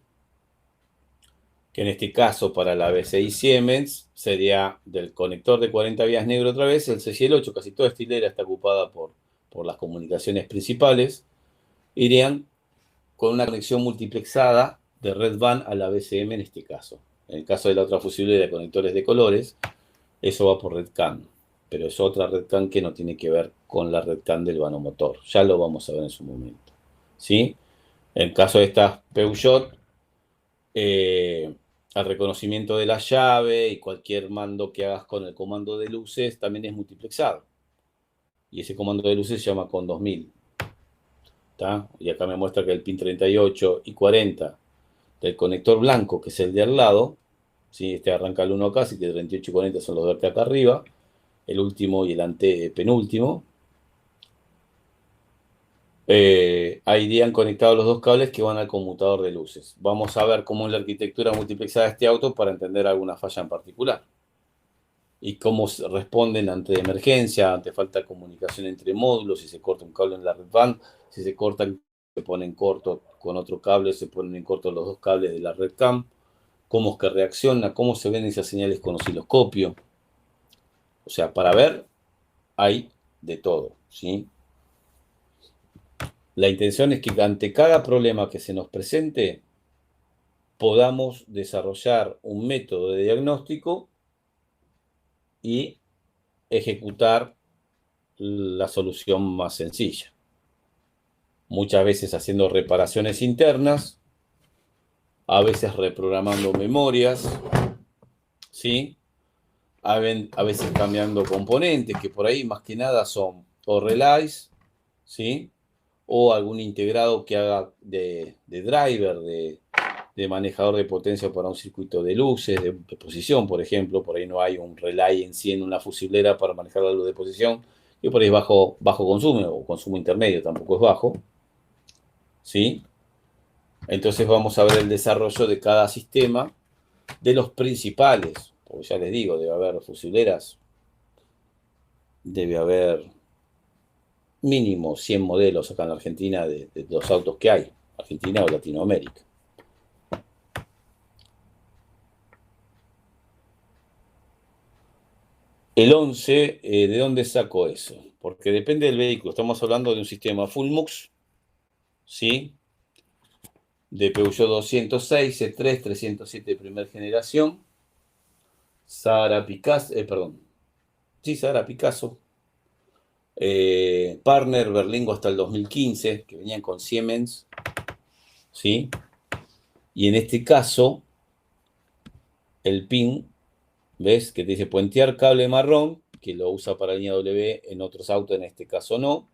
Que en este caso para la BCI Siemens sería del conector de 40 vías negro otra vez, el 6 y el 8, casi toda esta hilera está ocupada por las comunicaciones principales, irían con una conexión multiplexada de red VAN a la BCM en este caso. En el caso de la otra fusiblera de conectores de colores, eso va por red CAN, pero es otra red CAN que no tiene que ver con la red CAN del vanomotor. Ya lo vamos a ver en su momento. ¿Sí? En el caso de estas Peugeot, al reconocimiento de la llave y cualquier mando que hagas con el comando de luces también es multiplexado. Y ese comando de luces se llama con 2000. ¿Tá? Y acá me muestra que el pin 38 y 40 del conector blanco, que es el de al lado, ¿sí? Este arranca el 1 acá, así que 38 y 40 son los de acá arriba, el último y el antepenúltimo. Ahí irían conectados los dos cables que van al conmutador de luces. Vamos a ver cómo es la arquitectura multiplexada de este auto para entender alguna falla en particular. Y cómo responden ante emergencia, ante falta de comunicación entre módulos, si se corta un cable en la red VAN, si se cortan, se ponen corto con otro cable, se ponen en corto los dos cables de la red CAM, cómo es que reacciona, cómo se ven esas señales con osciloscopio. O sea, para ver, hay de todo, ¿sí? La intención es que ante cada problema que se nos presente, podamos desarrollar un método de diagnóstico y ejecutar la solución más sencilla. Muchas veces haciendo reparaciones internas a veces reprogramando memorias, ¿sí? A veces cambiando componentes, que por ahí más que nada son o relays, ¿sí? O algún integrado que haga de driver, de manejador de potencia para un circuito de luces, de posición, por ejemplo. Por ahí no hay un relay en sí en una fusiblera para manejar la luz de posición, que por ahí es bajo consumo o consumo intermedio, tampoco es bajo, ¿sí? Entonces vamos a ver el desarrollo de cada sistema, de los principales, porque ya les digo, debe haber fusileras, debe haber mínimo 100 modelos acá en la Argentina de los autos que hay, Argentina o Latinoamérica. El 11, ¿de dónde saco eso? Porque depende del vehículo. Estamos hablando de un sistema full MUX, ¿sí? De Peugeot 206, C3, 307 de primera generación. Sahara Picasso, Sí, Sahara Picasso. Partner Berlingo hasta el 2015, que venían con Siemens, ¿sí? Y en este caso, el PIN, ¿ves? Que te dice puentear cable marrón, que lo usa para línea W en otros autos, en este caso no,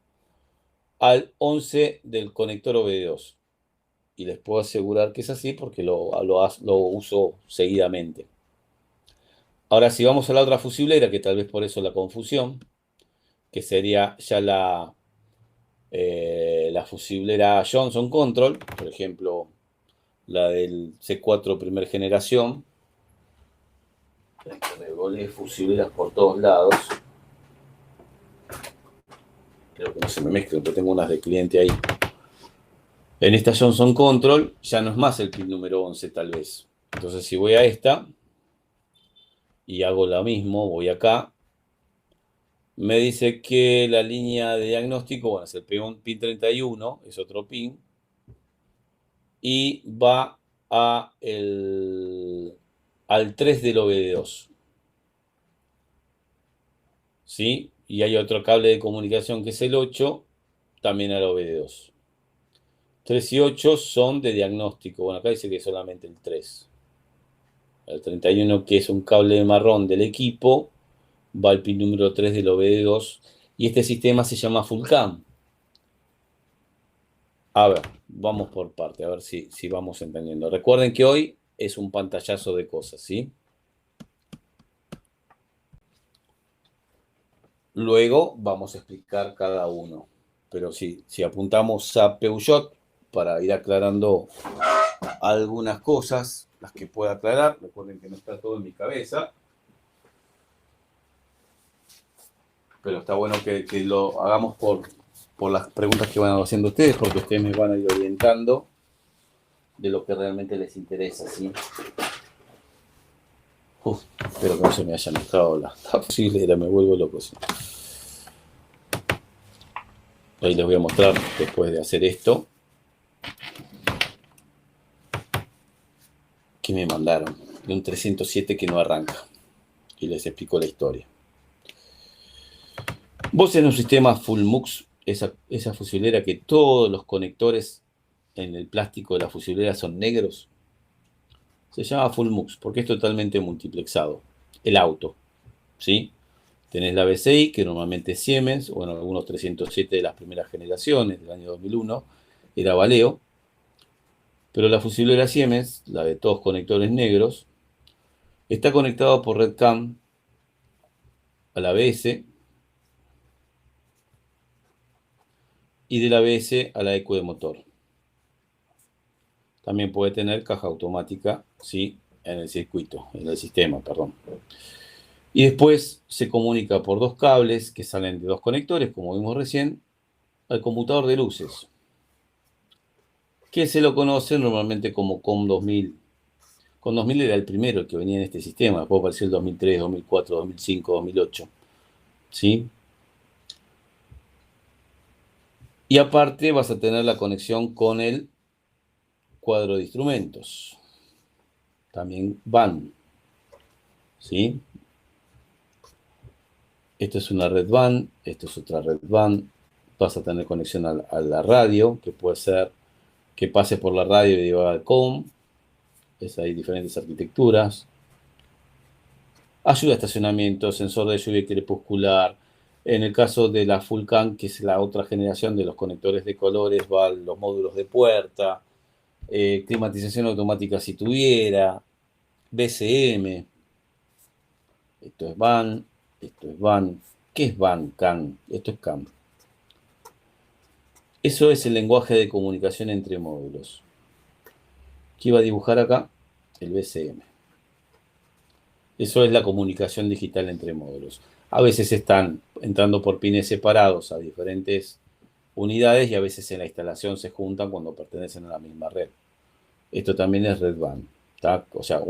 al 11 del conector OBD2. Y les puedo asegurar que es así porque lo uso seguidamente. Ahora, si vamos a la otra fusiblera, que tal vez por eso la confusión, que sería ya la fusiblera Johnson Control, por ejemplo, la del C4 primera generación. Revolé fusileras por todos lados. Creo que no se me mezclen, pero tengo unas de cliente ahí. En esta Johnson Control ya no es más el pin número 11 tal vez. Entonces si voy a esta y hago lo mismo, voy acá, me dice que la línea de diagnóstico, bueno, es el pin 31, es otro pin, y va al 3 del OBD2. ¿Sí? Y hay otro cable de comunicación que es el 8, también al OBD2. 3 y 8 son de diagnóstico. Bueno, acá dice que solamente el 3. El 31, que es un cable marrón del equipo, va al pin número 3 del OBD2. Y este sistema se llama Fullcam. A ver, vamos por parte, a ver si vamos entendiendo. Recuerden que hoy es un pantallazo de cosas, ¿sí? Luego vamos a explicar cada uno. Pero si apuntamos a Peugeot, para ir aclarando algunas cosas, las que pueda aclarar, recuerden que no está todo en mi cabeza, pero está bueno que lo hagamos por las preguntas que van haciendo ustedes, porque ustedes me van a ir orientando de lo que realmente les interesa, ¿sí? Espero que no se me haya mezclado la fusilera, me vuelvo loco, ¿sí? Ahí les voy a mostrar después de hacer esto que me mandaron de un 307 que no arranca, y les explico la historia. Vos en un sistema full MUX, esa fusilera que todos los conectores en el plástico de la fusilera son negros, se llama full MUX porque es totalmente multiplexado. El auto, ¿sí? Tenés la BCI, que normalmente es Siemens, o en algunos 307 de las primeras generaciones, del año 2001, era Valeo. Pero la fusilera Siemens, la de todos conectores negros, está conectado por RedCam a la ABS, y de la ABS a la ECU de motor. También puede tener caja automática, ¿sí? En el circuito, en el sistema, perdón. Y después se comunica por dos cables que salen de dos conectores, como vimos recién, al conmutador de luces, que se lo conoce normalmente como COM2000. COM2000 era el primero, el que venía en este sistema, después apareció el 2003, 2004, 2005, 2008, ¿sí? Y aparte vas a tener la conexión con el cuadro de instrumentos. También van, ¿sí? Esto es una red WAN, esto es otra red WAN. Vas a tener conexión a la radio, que puede ser que pase por la radio y lleve al COM, Hay diferentes arquitecturas. Ayuda a estacionamiento, sensor de lluvia y crepuscular. En el caso de la Full CAN, que es la otra generación de los conectores de colores, van los módulos de puerta, climatización automática si tuviera, BCM. Esto es VAN, esto es VAN. ¿Qué es VAN? CAN. Esto es CAN. Eso es el lenguaje de comunicación entre módulos. ¿Qué iba a dibujar acá? El BCM. Eso es la comunicación digital entre módulos. A veces están entrando por pines separados a diferentes unidades y a veces en la instalación se juntan cuando pertenecen a la misma red. Esto también es red WAN. O sea,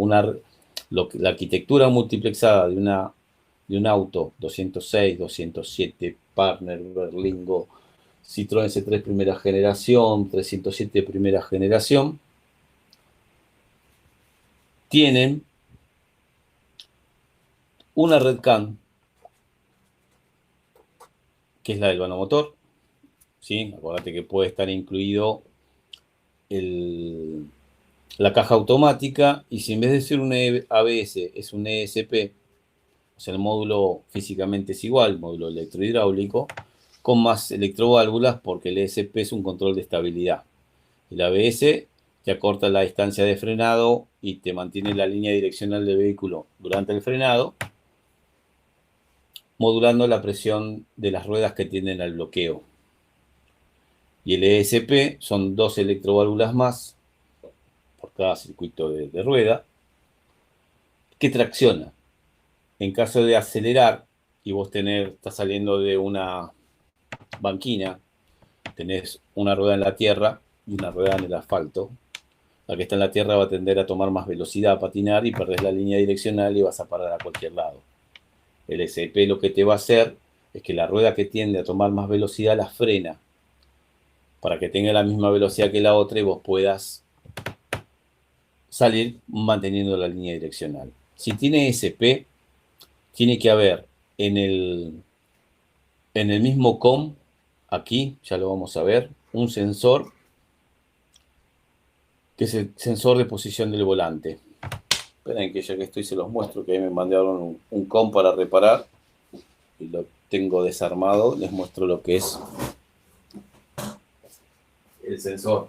la arquitectura multiplexada de un auto 206, 207, Partner, Berlingo, Citroën C3 primera generación, 307 primera generación, tienen una red CAN, que es la del vanomotor, ¿sí? Acuérdate que puede estar incluido la caja automática, y si en vez de ser un ABS es un ESP, o sea, el módulo físicamente es igual, el módulo electrohidráulico, con más electroválvulas, porque el ESP es un control de estabilidad. El ABS te acorta la distancia de frenado y te mantiene la línea direccional del vehículo durante el frenado, modulando la presión de las ruedas que tienden al bloqueo. Y el ESP son 2 electroválvulas más por cada circuito de rueda que tracciona. En caso de acelerar y vos estás saliendo de una banquina, tenés una rueda en la tierra y una rueda en el asfalto. La que está en la tierra va a tender a tomar más velocidad, a patinar, y perdés la línea direccional y vas a parar a cualquier lado. El ESP lo que te va a hacer es que la rueda que tiende a tomar más velocidad la frena para que tenga la misma velocidad que la otra y vos puedas salir manteniendo la línea direccional. Si tiene ESP, tiene que haber en el mismo COM, aquí, ya lo vamos a ver, un sensor, que es el sensor de posición del volante. Esperen que ya que estoy se los muestro, que ahí me mandaron un COM para reparar y lo tengo desarmado. Les muestro lo que es el sensor.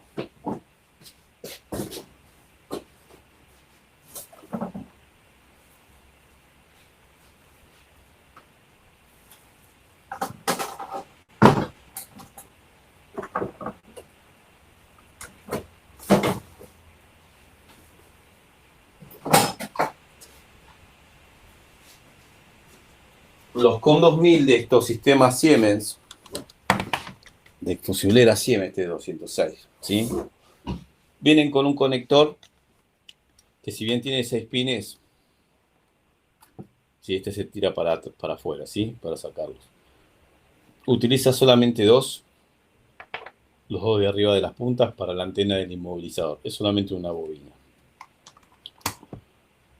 Los COM 2000 de estos sistemas Siemens, de fusilera Siemens T206, ¿sí? Vienen con un conector que, si bien tiene 6 pines, ¿sí? Este se tira para afuera, ¿sí? Para sacarlos. Utiliza solamente 2, los 2 de arriba de las puntas, para la antena del inmovilizador. Es solamente una bobina.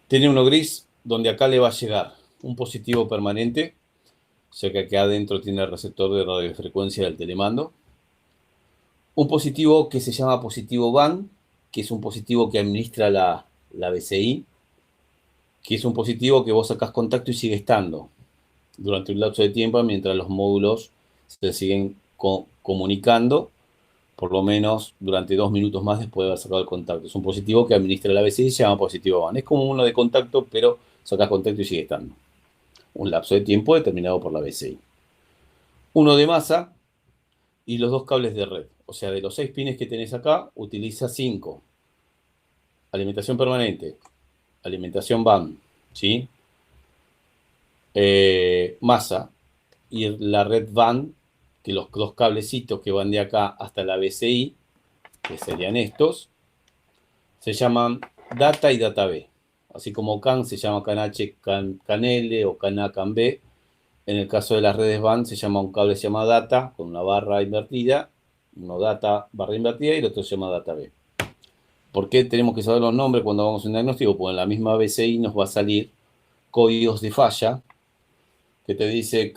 Tiene uno gris, donde acá le va a llegar un positivo permanente, ya que acá adentro tiene el receptor de radiofrecuencia del telemando. Un positivo que se llama positivo VAN, que es un positivo que administra la BCI, que es un positivo que vos sacás contacto y sigue estando durante un lapso de tiempo mientras los módulos se siguen comunicando, por lo menos durante 2 minutos más después de haber sacado el contacto. Es un positivo que administra la BCI y se llama positivo VAN. Es como uno de contacto, pero sacás contacto y sigue estando un lapso de tiempo determinado por la BCI. Uno de masa y los 2 cables de red. O sea, de los 6 pines que tenés acá, utiliza 5. Alimentación permanente, alimentación VAN, ¿sí? Masa y la red VAN, que los 2 cablecitos que van de acá hasta la BCI, que serían estos, se llaman data y data B. Así como CAN se llama CAN H, CAN L o CAN A, CAN B. En el caso de las redes WAN se llama un cable, se llama data, con una barra invertida, uno data, barra invertida, y el otro se llama data B. ¿Por qué tenemos que saber los nombres cuando vamos a un diagnóstico? Porque en la misma BCI nos va a salir códigos de falla, que te dice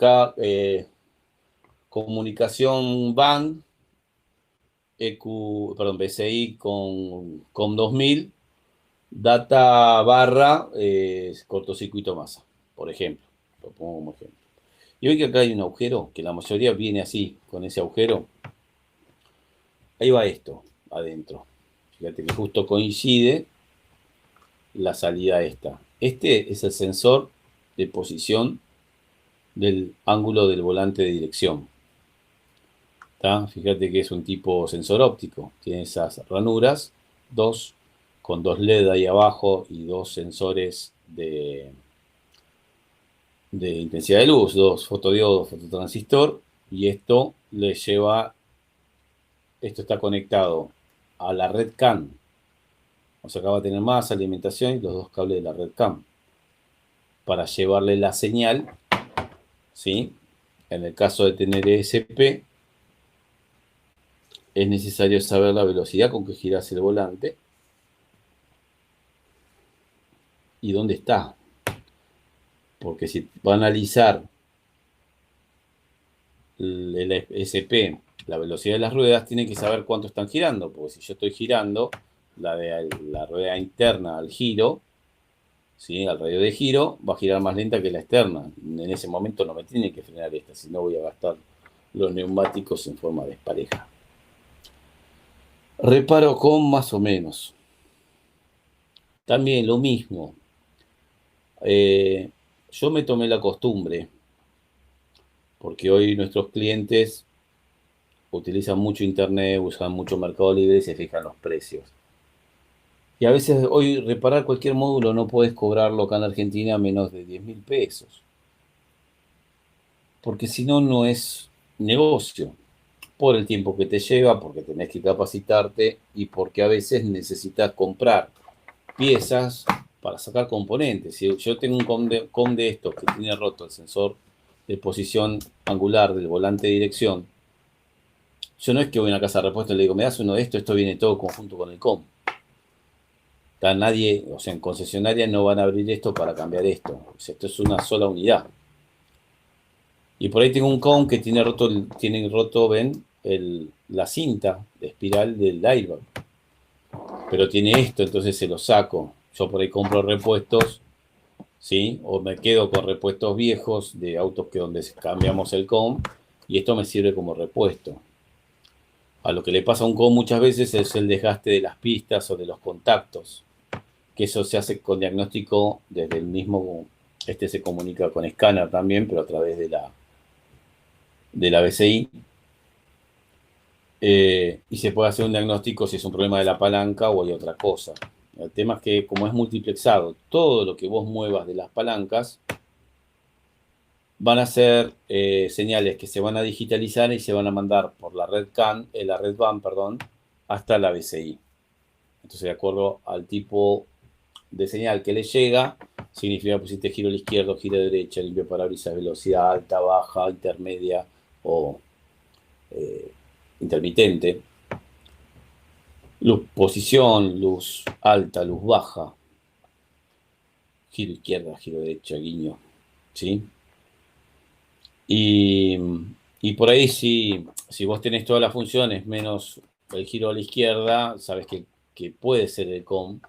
comunicación WAN, BCI con COM 2000, Data barra cortocircuito masa, por ejemplo. Lo pongo como ejemplo. Y ven que acá hay un agujero, que la mayoría viene así, con ese agujero. Ahí va esto, adentro. Fíjate que justo coincide la salida esta. Este es el sensor de posición del ángulo del volante de dirección. ¿Tá? Fíjate que es un tipo sensor óptico. Tiene esas ranuras, con dos LED ahí abajo y dos sensores de intensidad de luz, dos fotodiodos, fototransistor, y esto esto está conectado a la red CAN. O sea, acá va a tener más alimentación y los dos cables de la red CAN para llevarle la señal, ¿sí? En el caso de tener ESP, es necesario saber la velocidad con que giras el volante y dónde está. Porque si va a analizar el ESP, la velocidad de las ruedas, tiene que saber cuánto están girando. Porque si yo estoy girando la rueda interna al giro, ¿sí? Al radio de giro, va a girar más lenta que la externa. En ese momento no me tiene que frenar esta, si no voy a gastar los neumáticos en forma despareja. Reparo con más o menos. También lo mismo. Yo me tomé la costumbre, porque hoy nuestros clientes utilizan mucho internet, usan mucho Mercado Libre y se fijan los precios. Y a veces hoy reparar cualquier módulo no puedes cobrarlo acá en Argentina a menos de 10.000 pesos. Porque si no, no es negocio. Por el tiempo que te lleva, porque tenés que capacitarte y porque a veces necesitas comprar piezas para sacar componentes. Si yo tengo un COM de estos que tiene roto el sensor de posición angular del volante de dirección, yo no es que voy a una casa de repuesto y le digo, me das uno de estos, esto viene todo conjunto con el COM. Nadie, o sea, en concesionaria no van a abrir esto para cambiar esto. O sea, esto es una sola unidad. Y por ahí tengo un COM que tiene roto, ven, la cinta de espiral del airbag. Pero tiene esto, entonces se lo saco. Yo por ahí compro repuestos, ¿sí? O me quedo con repuestos viejos de autos donde cambiamos el COM y esto me sirve como repuesto. A lo que le pasa a un COM muchas veces es el desgaste de las pistas o de los contactos, que eso se hace con diagnóstico desde el mismo, este se comunica con escáner también, pero a través de la BCI. Y se puede hacer un diagnóstico si es un problema de la palanca o hay otra cosa. El tema es que como es multiplexado, todo lo que vos muevas de las palancas van a ser señales que se van a digitalizar y se van a mandar por la red BAN, perdón, hasta la BCI. Entonces, de acuerdo al tipo de señal que le llega, significa pusiste giro a la izquierda, giro a la derecha, limpio parabrisas, velocidad alta, baja, intermedia o intermitente. Luz posición, luz alta, luz baja, giro izquierda, giro derecha, guiño, ¿sí? Y por ahí si vos tenés todas las funciones menos el giro a la izquierda, sabes que puede ser el COM,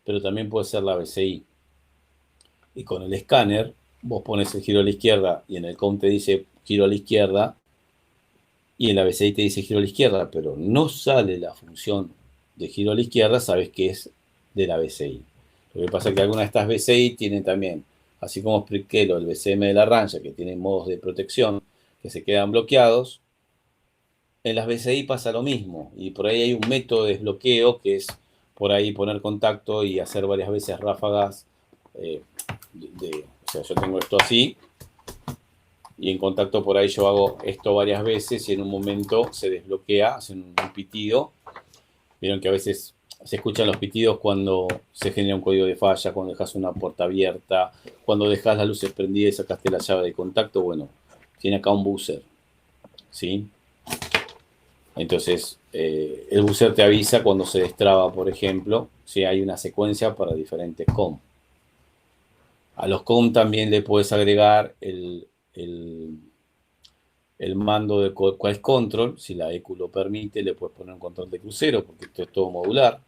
pero también puede ser la BCI. Y con el escáner, vos pones el giro a la izquierda y en el COM te dice giro a la izquierda y en la BCI te dice giro a la izquierda, pero no sale la función de giro a la izquierda, sabes que es de la BCI. Lo que pasa es que algunas de estas BCI tienen también, así como expliqué lo del BCM de la rancha, que tienen modos de protección que se quedan bloqueados, en las BCI pasa lo mismo. Y por ahí hay un método de desbloqueo que es por ahí poner contacto y hacer varias veces ráfagas. O sea, yo tengo esto así y en contacto por ahí yo hago esto varias veces y en un momento se desbloquea, hacen un pitido. Vieron que a veces se escuchan los pitidos cuando se genera un código de falla, cuando dejas una puerta abierta, cuando dejas las luces prendidas y sacaste la llave de contacto. Bueno, tiene acá un buzzer, ¿sí? Entonces, el buzzer te avisa cuando se destraba, por ejemplo, si hay una secuencia para diferentes COM. A los COM también le puedes agregar el mando de Qualys Control, si la EQ lo permite, le puedes poner un control de crucero, porque esto es todo modular.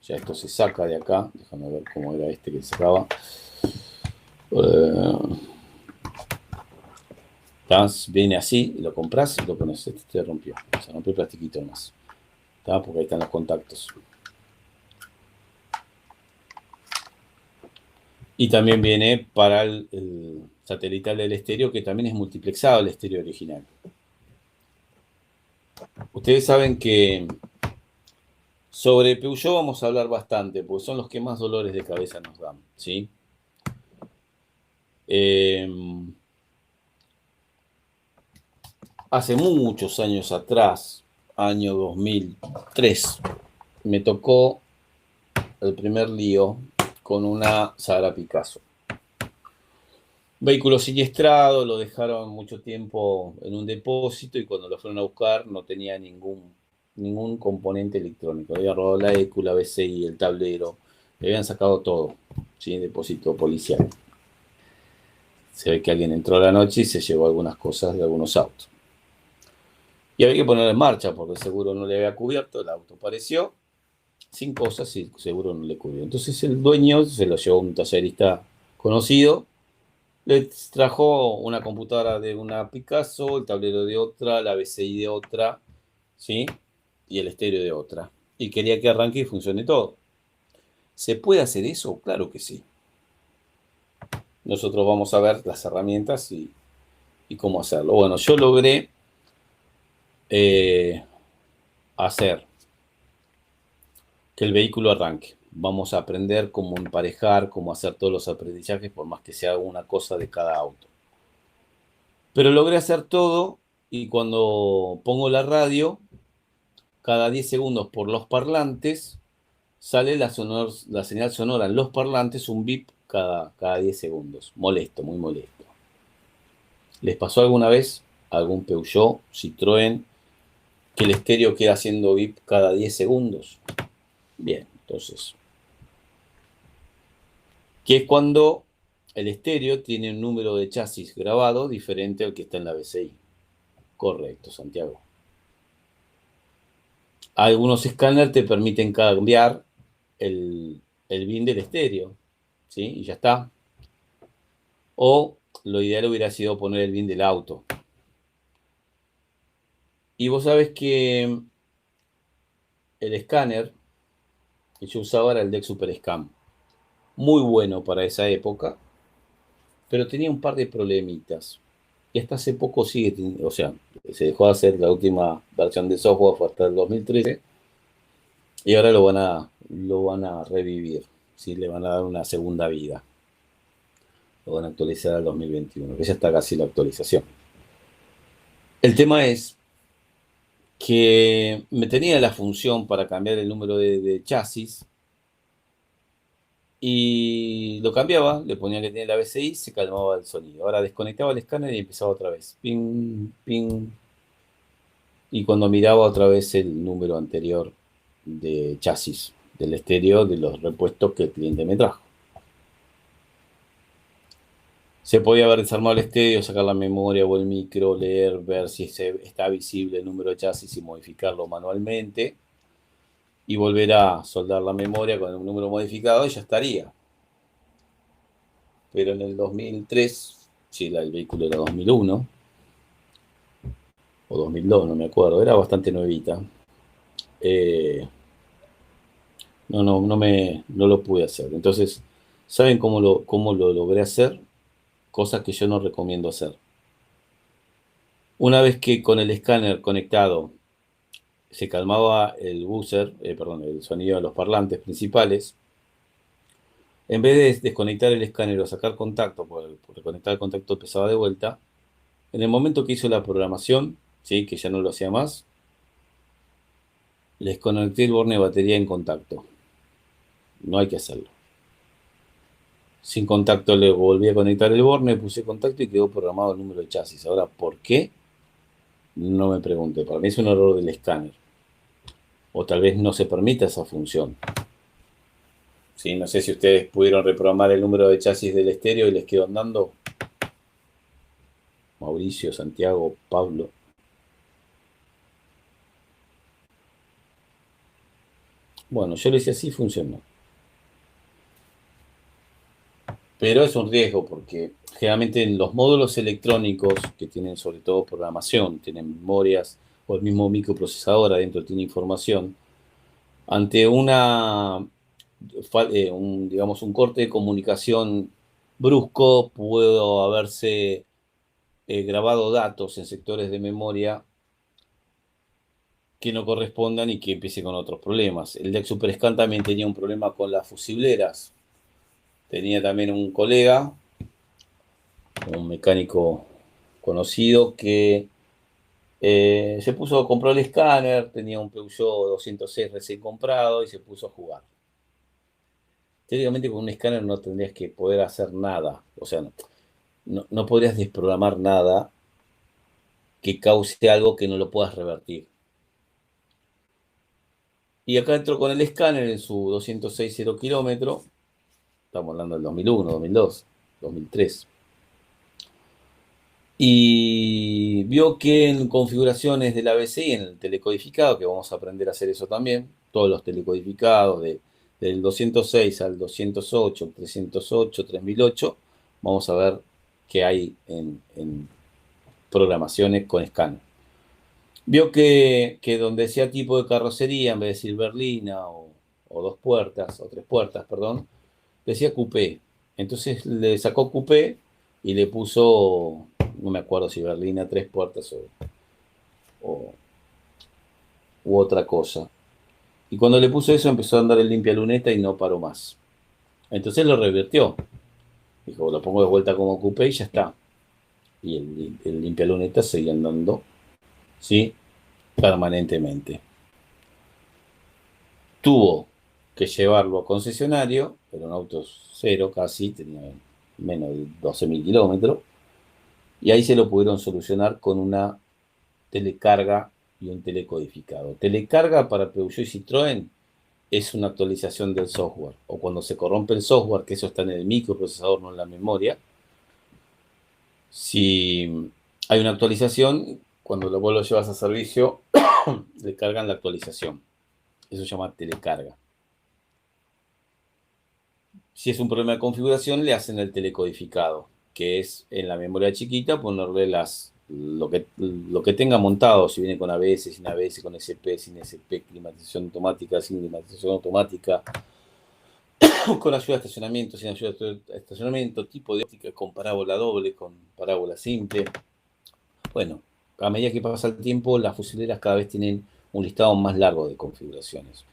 Ya esto se saca de acá. Déjame ver cómo era este que se sacaba. Viene así, lo compras y lo pones. Este se rompió. Se rompió el plastiquito más. Porque ahí están los contactos. Y también viene para el satelital del estéreo, que también es multiplexado el estéreo original. Ustedes saben que sobre Peugeot vamos a hablar bastante, porque son los que más dolores de cabeza nos dan, ¿sí? Hace muchos años atrás, año 2003, me tocó el primer lío con una Sahara Picasso. Vehículo siniestrado, lo dejaron mucho tiempo en un depósito y cuando lo fueron a buscar no tenía ningún componente electrónico. Había robado la ECU, la BCI, el tablero, le habían sacado todo, ¿sí? Depósito policial. Se ve que alguien entró a la noche y se llevó algunas cosas de algunos autos. Y había que ponerlo en marcha porque el seguro no le había cubierto, el auto apareció sin cosas y el seguro no le cubrió. Entonces el dueño se lo llevó a un tallerista conocido. Le trajo una computadora de una Picasso, el tablero de otra, la BCI de otra, ¿sí? Y el estéreo de otra. Y quería que arranque y funcione todo. ¿Se puede hacer eso? Claro que sí. Nosotros vamos a ver las herramientas y cómo hacerlo. Bueno, yo logré hacer que el vehículo arranque. Vamos a aprender cómo emparejar, cómo hacer todos los aprendizajes, por más que sea una cosa de cada auto. Pero logré hacer todo y cuando pongo la radio, cada 10 segundos por los parlantes, sale la señal sonora en los parlantes, un bip cada 10 segundos. Molesto, muy molesto. ¿Les pasó alguna vez a algún Peugeot, Citroën, que el estéreo queda haciendo bip cada 10 segundos? Bien, entonces, que es cuando el estéreo tiene un número de chasis grabado diferente al que está en la BCI. Correcto, Santiago. Algunos escáneres te permiten cambiar el bin del estéreo, ¿sí? Y ya está. O lo ideal hubiera sido poner el bin del auto. Y vos sabés que el escáner que yo usaba era el DEC SuperScan. Muy bueno para esa época, pero tenía un par de problemitas. Y hasta hace poco sigue teniendo, o sea, se dejó de hacer la última versión de software fue hasta el 2013 y ahora lo van a revivir, ¿sí? Le van a dar una segunda vida. Lo van a actualizar al 2021, que ya está casi la actualización. El tema es que me tenía la función para cambiar el número de chasis y lo cambiaba, le ponía que tenía la BCI, se calmaba el sonido. Ahora desconectaba el escáner y empezaba otra vez. Ping, ping. Y cuando miraba otra vez el número anterior de chasis del estéreo de los repuestos que el cliente me trajo. Se podía haber desarmado el estéreo, sacar la memoria o el micro, leer, ver si está visible el número de chasis y modificarlo manualmente. Y volver a soldar la memoria con el número modificado y ya estaría. Pero en el 2003, si el vehículo era 2001 o 2002, no me acuerdo, era bastante nuevita. No lo pude hacer. Entonces, ¿saben cómo lo logré hacer? Cosas que yo no recomiendo hacer. Una vez que con el escáner conectado se calmaba el buzzer, el sonido de los parlantes principales, en vez de desconectar el escáner o sacar contacto, por reconectar el contacto empezaba de vuelta, en el momento que hizo la programación, ¿sí? Que ya no lo hacía más, les conecté el borne de batería en contacto. No hay que hacerlo. Sin contacto le volví a conectar el borne, puse contacto y quedó programado el número de chasis. Ahora, ¿por qué? No me pregunte. Para mí es un error del escáner. O tal vez no se permita esa función. ¿Sí? No sé si ustedes pudieron reprogramar el número de chasis del estéreo y les quedó andando. Mauricio, Santiago, Pablo. Bueno, yo lo hice así, funcionó. Pero es un riesgo porque generalmente en los módulos electrónicos que tienen sobre todo programación, tienen memorias o el mismo microprocesador adentro tiene información, ante digamos, un corte de comunicación brusco, pudo haberse grabado datos en sectores de memoria que no correspondan y que empiece con otros problemas. El DEC SuperScan también tenía un problema con las fusibleras. Tenía también un colega, un mecánico conocido, que se puso a comprar el escáner, tenía un Peugeot 206 recién comprado y se puso a jugar. Teóricamente con un escáner no tendrías que poder hacer nada, o sea, no podrías desprogramar nada que cause algo que no lo puedas revertir. Y acá entró con el escáner en su 206 0 kilómetro, estamos hablando del 2001, 2002, 2003. Y vio que en configuraciones del ABCI, en el telecodificado, que vamos a aprender a hacer eso también, todos los telecodificados del 206 al 208, 308, 3008, vamos a ver qué hay en programaciones con escáner. Vio que donde decía tipo de carrocería, en vez de decir berlina o dos puertas, o tres puertas, perdón, decía coupé. Entonces le sacó coupé y le puso, no me acuerdo si berlina, tres puertas o- u otra cosa. Y cuando le puso eso empezó a andar en limpia luneta y no paró más. Entonces lo revirtió. Dijo, lo pongo de vuelta como coupé y ya está. Y el limpia luneta seguía andando, ¿sí? Permanentemente. Tuvo que llevarlo a concesionario, pero un auto cero casi, tenía menos de 12.000 kilómetros, y ahí se lo pudieron solucionar con una telecarga y un telecodificado. Telecarga para Peugeot y Citroën es una actualización del software, o cuando se corrompe el software, que eso está en el microprocesador, no en la memoria. Si hay una actualización, cuando vos lo llevas a servicio, le cargan la actualización. Eso se llama telecarga. Si es un problema de configuración, le hacen el telecodificado, que es en la memoria chiquita ponerle lo que tenga montado, si viene con ABS, sin ABS, con SP, sin SP, climatización automática, sin climatización automática, con ayuda de estacionamiento, sin ayuda de estacionamiento, tipo de óptica con parábola doble, con parábola simple. Bueno, a medida que pasa el tiempo, las fusileras cada vez tienen un listado más largo de configuraciones.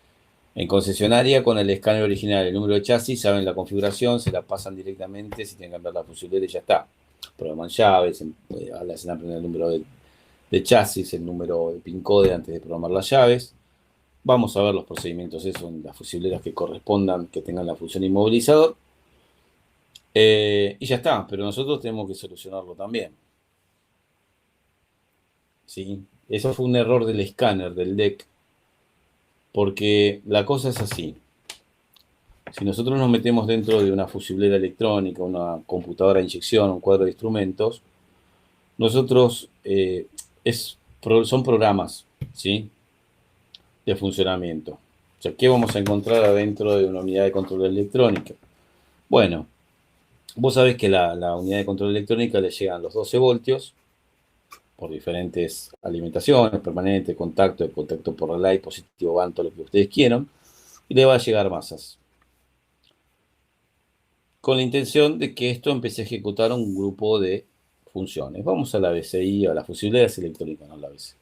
En concesionaria, con el escáner original, el número de chasis, saben la configuración, se la pasan directamente, si tienen que cambiar la fusilera y ya está. Programan llaves, le hacen aprender el número de chasis, el número de PIN code antes de programar las llaves. Vamos a ver los procedimientos, eso en las fusileras que correspondan, que tengan la función inmovilizador. Y ya está, pero nosotros tenemos que solucionarlo también. ¿Sí? Eso fue un error del escáner, del DEC, porque la cosa es así. Si nosotros nos metemos dentro de una fusiblera electrónica, una computadora de inyección, un cuadro de instrumentos, nosotros son programas, ¿sí? De funcionamiento. O sea, ¿qué vamos a encontrar adentro de una unidad de control electrónica? Bueno, vos sabés que la unidad de control electrónica le llegan los 12 voltios por diferentes alimentaciones, permanente, contacto por relay, positivo, van, todo lo que ustedes quieran, y le va a llegar masas, con la intención de que esto empiece a ejecutar un grupo de funciones. Vamos a la BCI, a las fusileras electrónicas, no a la BCI.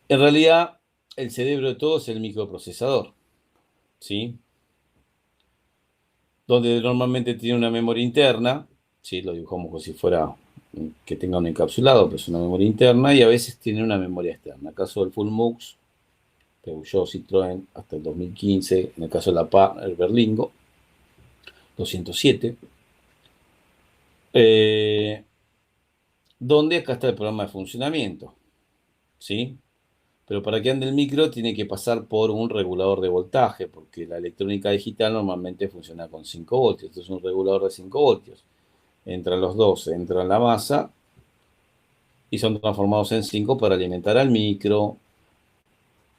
En realidad, el cerebro de todo es el microprocesador, ¿sí? Donde normalmente tiene una memoria interna, ¿sí? Lo dibujamos como si fuera que tenga un encapsulado, pero es una memoria interna, y a veces tiene una memoria externa. En el caso del Full MUX, Peugeot, Citroën, hasta el 2015, en el caso de la PA, el Berlingo, 207. Donde acá está el programa de funcionamiento, ¿sí? Pero para que ande el micro tiene que pasar por un regulador de voltaje, porque la electrónica digital normalmente funciona con 5 voltios. Esto es un regulador de 5 voltios. Entran los dos, entra en la masa y son transformados en 5 para alimentar al micro,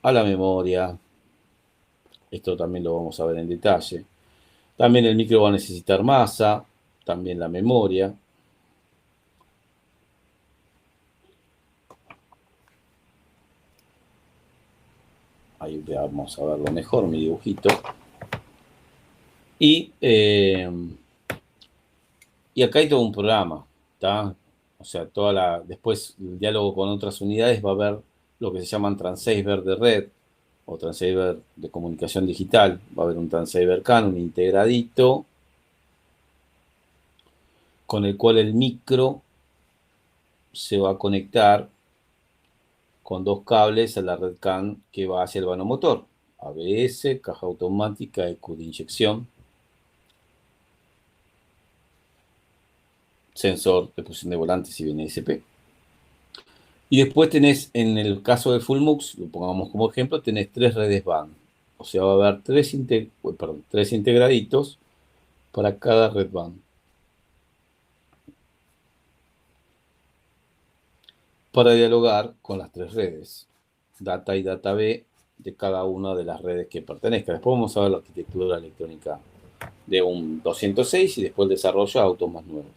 a la memoria, Esto también lo vamos a ver en detalle. También el micro va a necesitar masa, también la memoria. Ahí vamos a verlo mejor, mi dibujito. Y acá hay todo un programa, ¿está? O sea, después el diálogo con otras unidades va a haber lo que se llaman transceiver de red o transceiver de comunicación digital. Va a haber un transceiver CAN, un integradito, con el cual el micro se va a conectar con 2 cables a la red CAN que va hacia el vano motor. ABS, caja automática, ECU de inyección, sensor de posición de volantes y BNSP. Y después tenés, en el caso de FullMux, lo pongamos como ejemplo, tenés 3 redes WAN. O sea, va a haber 3 integraditos para cada red WAN. Para dialogar con las 3 redes, data y data B de cada una de las redes que pertenezca. Después vamos a ver la arquitectura electrónica de un 206 y después el desarrollo de autos más nuevos.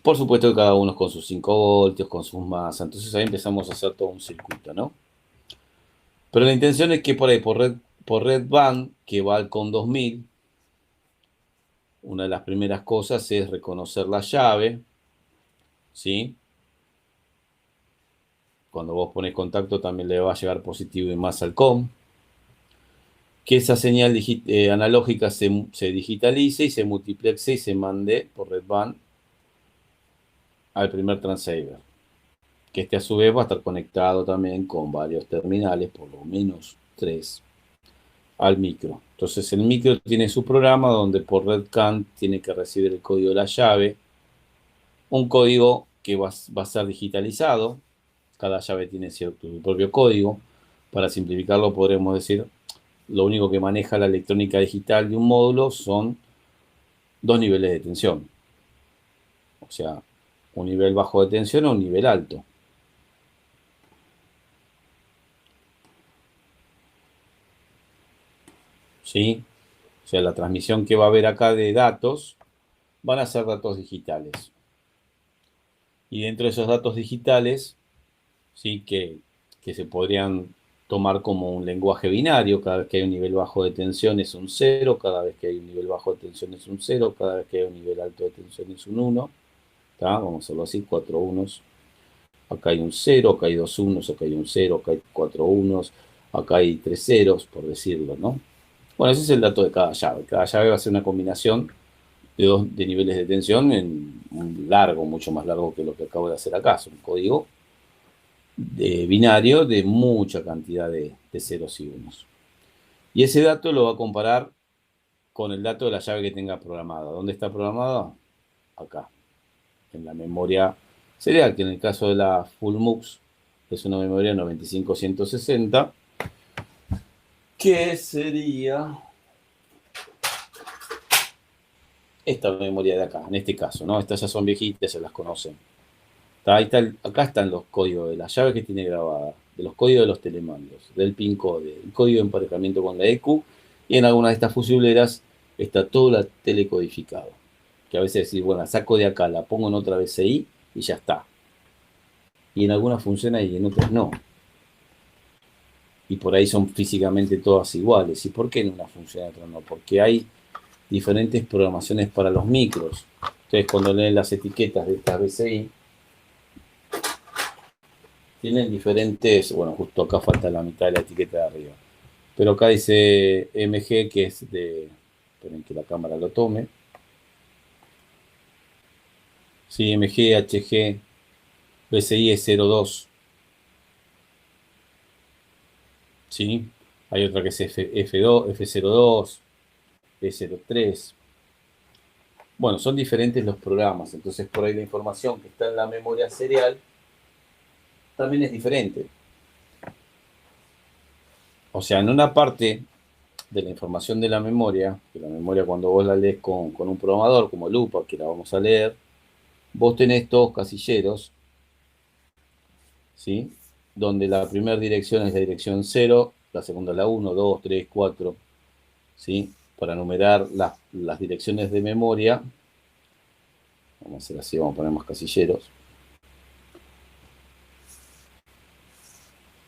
Por supuesto que cada uno con sus 5 voltios, con sus masas. Entonces ahí empezamos a hacer todo un circuito, ¿no? Pero la intención es que por ahí, por red WAN, que va al CON 2000, una de las primeras cosas es reconocer la llave, ¿sí? Cuando vos pones contacto también le va a llegar positivo y más al COM. Que esa señal analógica se digitalice y se multiplexe y se mande por red WAN al primer transceiver. Que este a su vez va a estar conectado también con varios terminales, por lo menos 3, al micro. Entonces el micro tiene su programa donde por red CAN tiene que recibir el código de la llave, un código que va a ser digitalizado. Cada llave tiene su propio código. Para simplificarlo podremos decir, lo único que maneja la electrónica digital de un módulo son 2 niveles de tensión. O sea, un nivel bajo de tensión o un nivel alto. ¿Sí? O sea, la transmisión que va a haber acá de datos van a ser datos digitales. Y dentro de esos datos digitales, ¿sí? que se podrían tomar como un lenguaje binario. Cada vez que hay un nivel bajo de tensión es un 0, cada vez que hay un nivel bajo de tensión es un 0, cada vez que hay un nivel alto de tensión es un 1. ¿Tá? Vamos a hacerlo así, 4 unos. Acá hay un 0, acá hay 2 unos, acá hay un 0, acá hay 4 unos, acá hay 3 ceros, por decirlo, ¿no? Bueno, ese es el dato de cada llave. Cada llave va a ser una combinación de niveles de tensión en un largo, mucho más largo que lo que acabo de hacer acá. Es un código binario de mucha cantidad de ceros y unos. Y ese dato lo va a comparar con el dato de la llave que tenga programada. ¿Dónde está programada? Acá, en la memoria serial, que en el caso de la FullMux es una memoria 95160, que sería esta memoria de acá, en este caso, ¿no? Estas ya son viejitas, se las conocen. Acá están los códigos de la llave que tiene grabada, de los códigos de los telemandos, del PIN code, el código de emparejamiento con la ECU, y en algunas de estas fusileras está todo la telecodificado. Que a veces decís, bueno, saco de acá, la pongo en otra BCI y ya está. Y en algunas funciona y en otras no. Y por ahí son físicamente todas iguales. ¿Y por qué en una funciona y en otra no? Porque hay diferentes programaciones para los micros. Ustedes cuando leen las etiquetas de estas BCI, tienen diferentes, bueno, justo acá falta la mitad de la etiqueta de arriba. Pero acá dice MG, que es de, esperen que la cámara lo tome. Sí, MG, HG, BCI es 02. ¿Sí? Hay otra que es F2, F02, E03. Bueno, son diferentes los programas, entonces por ahí la información que está en la memoria serial también es diferente. O sea, en una parte de la información de la memoria, que la memoria cuando vos la lees con un programador como Lupa, que la vamos a leer, vos tenés todos casilleros, ¿sí? donde la primera dirección es la dirección 0, la segunda es la 1, 2, 3, 4, ¿sí? Para numerar las direcciones de memoria, vamos a hacer así, vamos a poner más casilleros.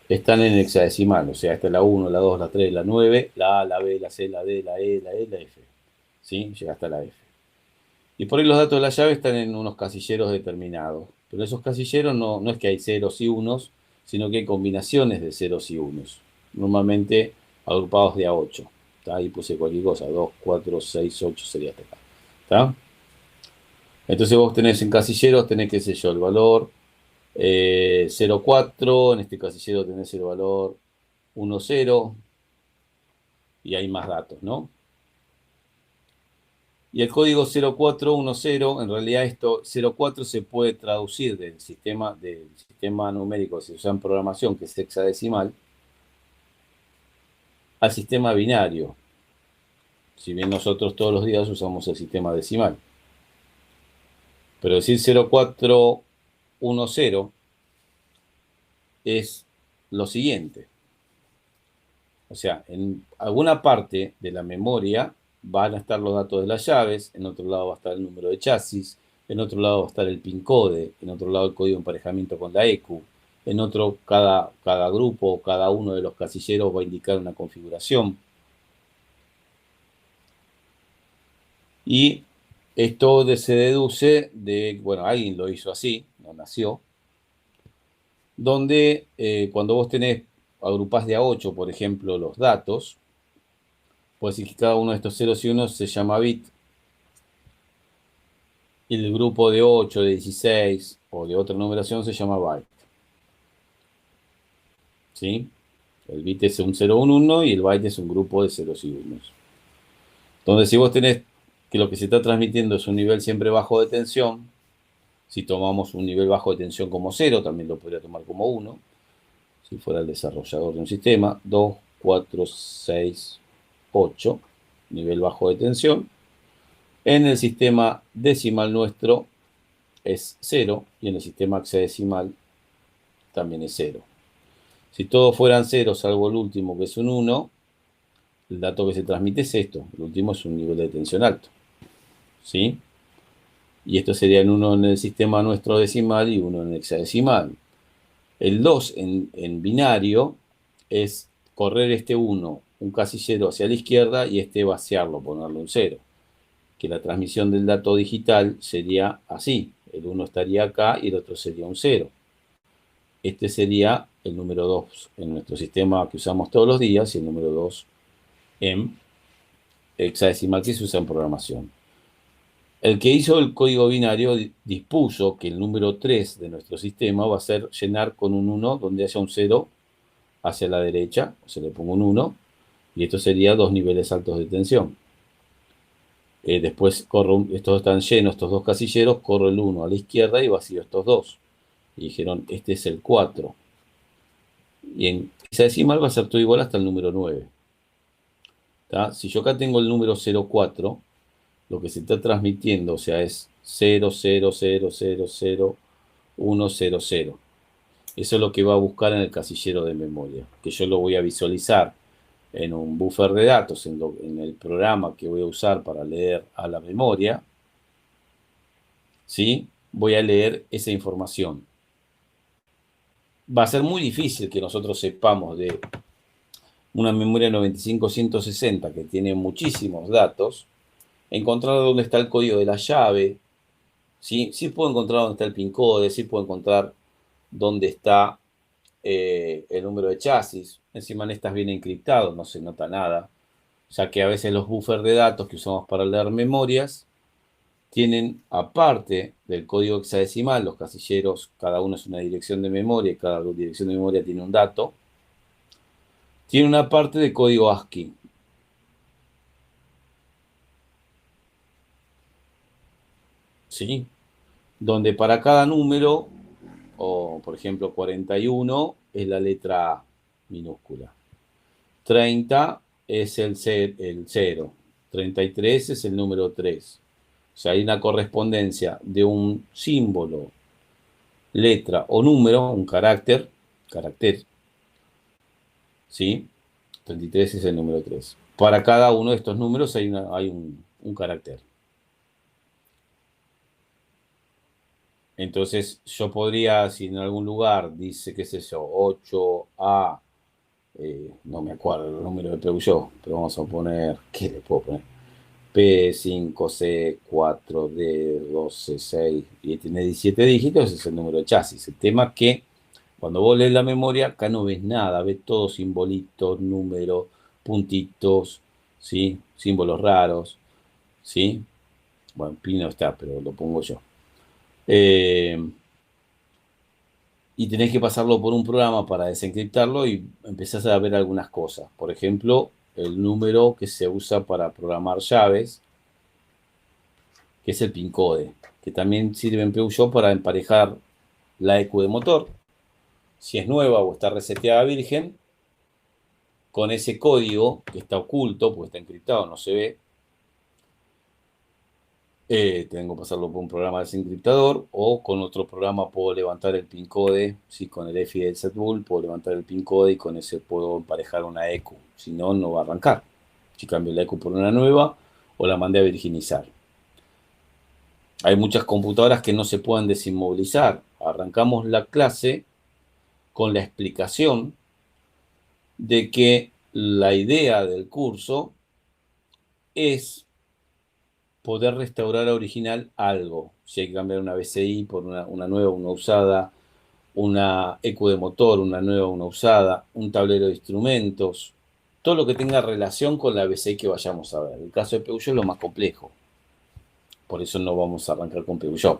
Están en hexadecimal, o sea, esta es la 1, la 2, la 3, la 9, la A, la B, la C, la D, la E, la E, la F, ¿sí? Llega hasta la F. Y por ahí los datos de la llave están en unos casilleros determinados. Pero esos casilleros no es que hay ceros y unos, sino que hay combinaciones de ceros y unos. Normalmente agrupados de a 8. ¿Tá? Ahí puse cualquier cosa. 2, 4, 6, 8 sería hasta acá. ¿Tá? Entonces vos tenés en casilleros, tenés, qué sé yo, el valor 0, 4. En este casillero tenés el valor 1, 0. Y hay más datos, ¿no? Y el código 0410, en realidad esto 04 se puede traducir del sistema numérico que se usa en programación, que es hexadecimal, al sistema binario. Si bien nosotros todos los días usamos el sistema decimal. Pero decir 0410 es lo siguiente. O sea, en alguna parte de la memoria van a estar los datos de las llaves, en otro lado va a estar el número de chasis, en otro lado va a estar el PIN code, en otro lado el código de emparejamiento con la EQ, en otro cada grupo, cada uno de los casilleros va a indicar una configuración. Y esto se deduce de, bueno, alguien lo hizo así, no nació, donde cuando vos agrupás de a 8, por ejemplo, los datos, puedes decir que cada uno de estos ceros y unos se llama bit, y el grupo de 8, de 16 o de otra numeración se llama byte. ¿Sí? El bit es un 0, un 1 y el byte es un grupo de ceros y unos. Entonces, si vos tenés que lo que se está transmitiendo es un nivel siempre bajo de tensión, si tomamos un nivel bajo de tensión como 0, también lo podría tomar como 1, si fuera el desarrollador de un sistema, 2, 4, 6, 8, nivel bajo de tensión. En el sistema decimal nuestro es 0 y en el sistema hexadecimal también es 0. Si todos fueran 0, salvo el último que es un 1, el dato que se transmite es esto. El último es un nivel de tensión alto. ¿Sí? Y esto serían 1 en el sistema nuestro decimal y 1 en el hexadecimal. El 2 en binario es correr este 1, un casillero hacia la izquierda y este vaciarlo, ponerle un 0. Que la transmisión del dato digital sería así. El 1 estaría acá y el otro sería un 0. Este sería el número 2 en nuestro sistema que usamos todos los días y el número 2 en hexadecimal que se usa en programación. El que hizo el código binario dispuso que el número 3 de nuestro sistema va a ser llenar con un 1 donde haya un 0 hacia la derecha, o se le pongo un 1, y esto sería 2 niveles altos de tensión. Después estos están llenos, estos dos casilleros, corro el 1 a la izquierda y vacío estos dos. Y dijeron, este es el 4. Y en hexadecimal va a ser todo igual hasta el número 9. ¿Tá? Si yo acá tengo el número 04, lo que se está transmitiendo, o sea, es 0, 0, 0, 0, 0, 1, 0, 0. Eso es lo que va a buscar en el casillero de memoria, que yo lo voy a visualizar en un buffer de datos, en el programa que voy a usar para leer a la memoria. ¿Sí? Voy a leer esa información. Va a ser muy difícil que nosotros sepamos de una memoria 95-160 que tiene muchísimos datos, encontrar dónde está el código de la llave. Sí puedo encontrar dónde está el PIN code, sí puedo encontrar dónde está el número de chasis. Encima en estas viene encriptado, no se nota nada, ya que a veces los buffers de datos que usamos para leer memorias tienen, aparte del código hexadecimal, los casilleros, cada uno es una dirección de memoria y cada dirección de memoria tiene un dato, tiene una parte de código ASCII. ¿Sí? Donde para cada número, o por ejemplo 41 es la letra A minúscula, 30 es el 0, 33 es el número 3. O sea, hay una correspondencia de un símbolo, letra o número, un carácter, carácter, ¿sí? 33 es el número 3. Para cada uno de estos números hay un carácter. Entonces yo podría, si en algún lugar dice, qué sé yo, 8A, no me acuerdo el número de Peugeot, pero vamos a poner, ¿qué le puedo poner? P5C 4D 12 6 y tiene 17 dígitos, es el número de chasis. El tema es que cuando vos lees la memoria, acá no ves nada, ves todos simbolitos, números, puntitos, ¿sí? Símbolos raros, ¿sí? Bueno, Pi no está, pero lo pongo yo. Y tenés que pasarlo por un programa para desencriptarlo y empezás a ver algunas cosas. Por ejemplo, el número que se usa para programar llaves, que es el PIN code, que también sirve en Peugeot para emparejar la EQ de motor, si es nueva o está reseteada virgen, con ese código que está oculto, porque está encriptado, no se ve. Tengo que pasarlo por un programa desencriptador o con otro programa puedo levantar el PIN code, si con el EFI del setbull puedo levantar el PIN code y con ese puedo emparejar una EQ, si no, no va a arrancar. Si cambio la EQ por una nueva o la mandé a virginizar. Hay muchas computadoras que no se pueden desinmovilizar. Arrancamos la clase con la explicación de que la idea del curso es poder restaurar a original algo. Si hay que cambiar una BCI por una nueva, una usada, una EQ de motor, una nueva, una usada, un tablero de instrumentos, todo lo que tenga relación con la BCI que vayamos a ver. El caso de Peugeot es lo más complejo. Por eso no vamos a arrancar con Peugeot.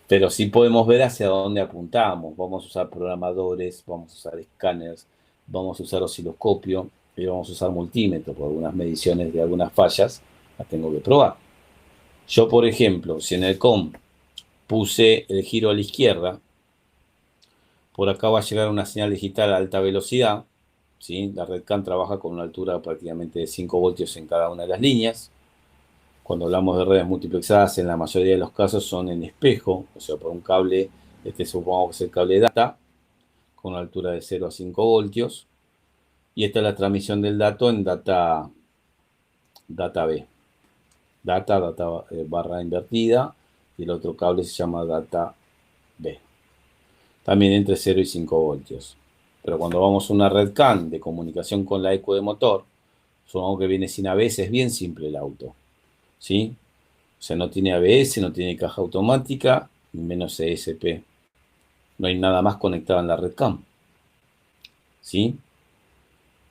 Pero sí podemos ver hacia dónde apuntamos. Vamos a usar programadores, vamos a usar escáneres, vamos a usar osciloscopio y vamos a usar multímetro por algunas mediciones de algunas fallas. Las tengo que probar. Yo, por ejemplo, si en el COM puse el giro a la izquierda, por acá va a llegar una señal digital a alta velocidad, ¿sí? La red CAN trabaja con una altura prácticamente de 5 voltios en cada una de las líneas. Cuando hablamos de redes multiplexadas, en la mayoría de los casos son en espejo, o sea, por un cable, supongamos que es el cable data, con una altura de 0 a 5 voltios. Y esta es la transmisión del dato en data B. Data barra invertida, y el otro cable se llama data B. También entre 0 y 5 voltios. Pero cuando vamos a una red CAN de comunicación con la EQ de motor, supongamos que viene sin ABS, es bien simple el auto, ¿sí? O sea, no tiene ABS, no tiene caja automática, ni menos ESP. No hay nada más conectado en la red CAN, ¿sí?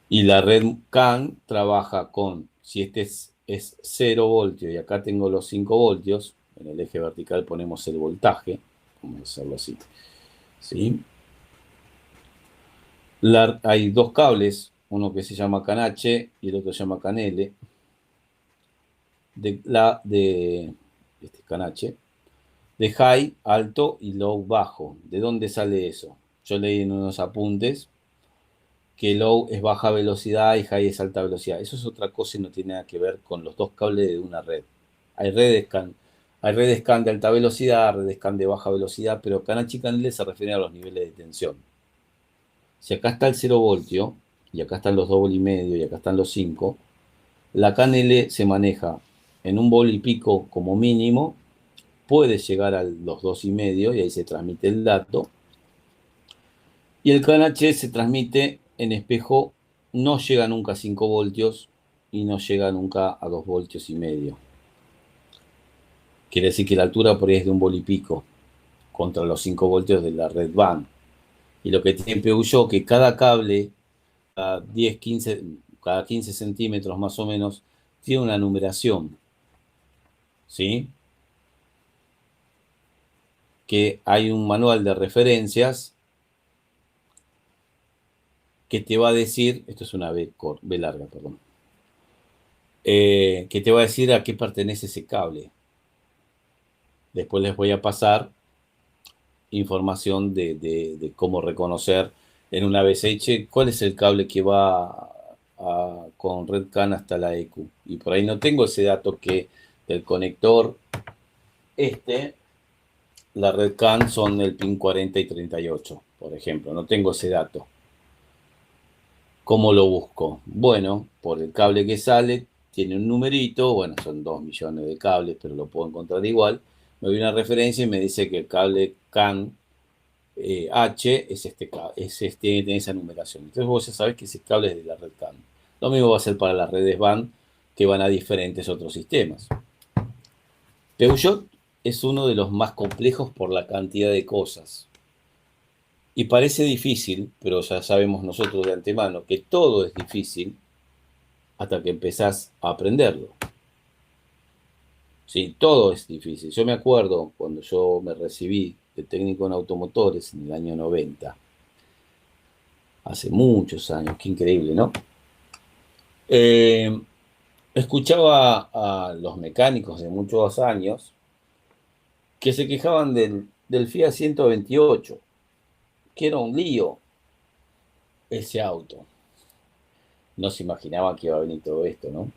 Y la red CAN trabaja con, si este es 0 voltios y acá tengo los 5 voltios, en el eje vertical ponemos el voltaje, vamos a hacerlo así, ¿sí? Hay dos cables, uno que se llama CAN H y el otro se llama CAN L, este CAN H, de high, alto y low, bajo. ¿De dónde sale eso? Yo leí en unos apuntes que low es baja velocidad y high es alta velocidad. Eso es otra cosa y no tiene nada que ver con los dos cables de una red. Hay redes CAN de alta velocidad, redes CAN de baja velocidad, pero CAN H y CAN L se refieren a los niveles de tensión. Si acá está el 0 voltio, y acá están los 2 volt y medio, y acá están los 5, la CAN L se maneja en 1 volt y pico como mínimo, puede llegar a los 2 y medio, y ahí se transmite el dato. Y el CAN H se transmite en espejo, no llega nunca a 5 voltios, y no llega nunca a 2 voltios y medio. Quiere decir que la altura por ahí es de 1 volt y pico, contra los 5 voltios de la red BAN. Y lo que tiene Peugeot, que cada cable, cada 15 centímetros más o menos, tiene una numeración, ¿sí? Que hay un manual de referencias que te va a decir, esto es una B larga, perdón, que te va a decir a qué pertenece ese cable. Después les voy a pasar información de cómo reconocer en una BCH cuál es el cable que va con red CAN hasta la EQ. Y por ahí no tengo ese dato que del conector la red CAN son el pin 40 y 38, por ejemplo. No tengo ese dato. ¿Cómo lo busco? Bueno, por el cable que sale, tiene un numerito, bueno, son 2 millones de cables, pero lo puedo encontrar igual. Me doy una referencia y me dice que el cable CAN H es tiene esa numeración. Entonces vos ya sabés que ese cable es de la red CAN. Lo mismo va a ser para las redes WAN que van a diferentes otros sistemas. Peugeot es uno de los más complejos por la cantidad de cosas. Y parece difícil, pero ya sabemos nosotros de antemano que todo es difícil hasta que empezás a aprenderlo. Sí, todo es difícil. Yo me acuerdo cuando yo me recibí de técnico en automotores en el año 90. Hace muchos años, qué increíble, ¿no? Escuchaba a los mecánicos de muchos años que se quejaban del Fiat 128, que era un lío ese auto. No se imaginaba que iba a venir todo esto, ¿no?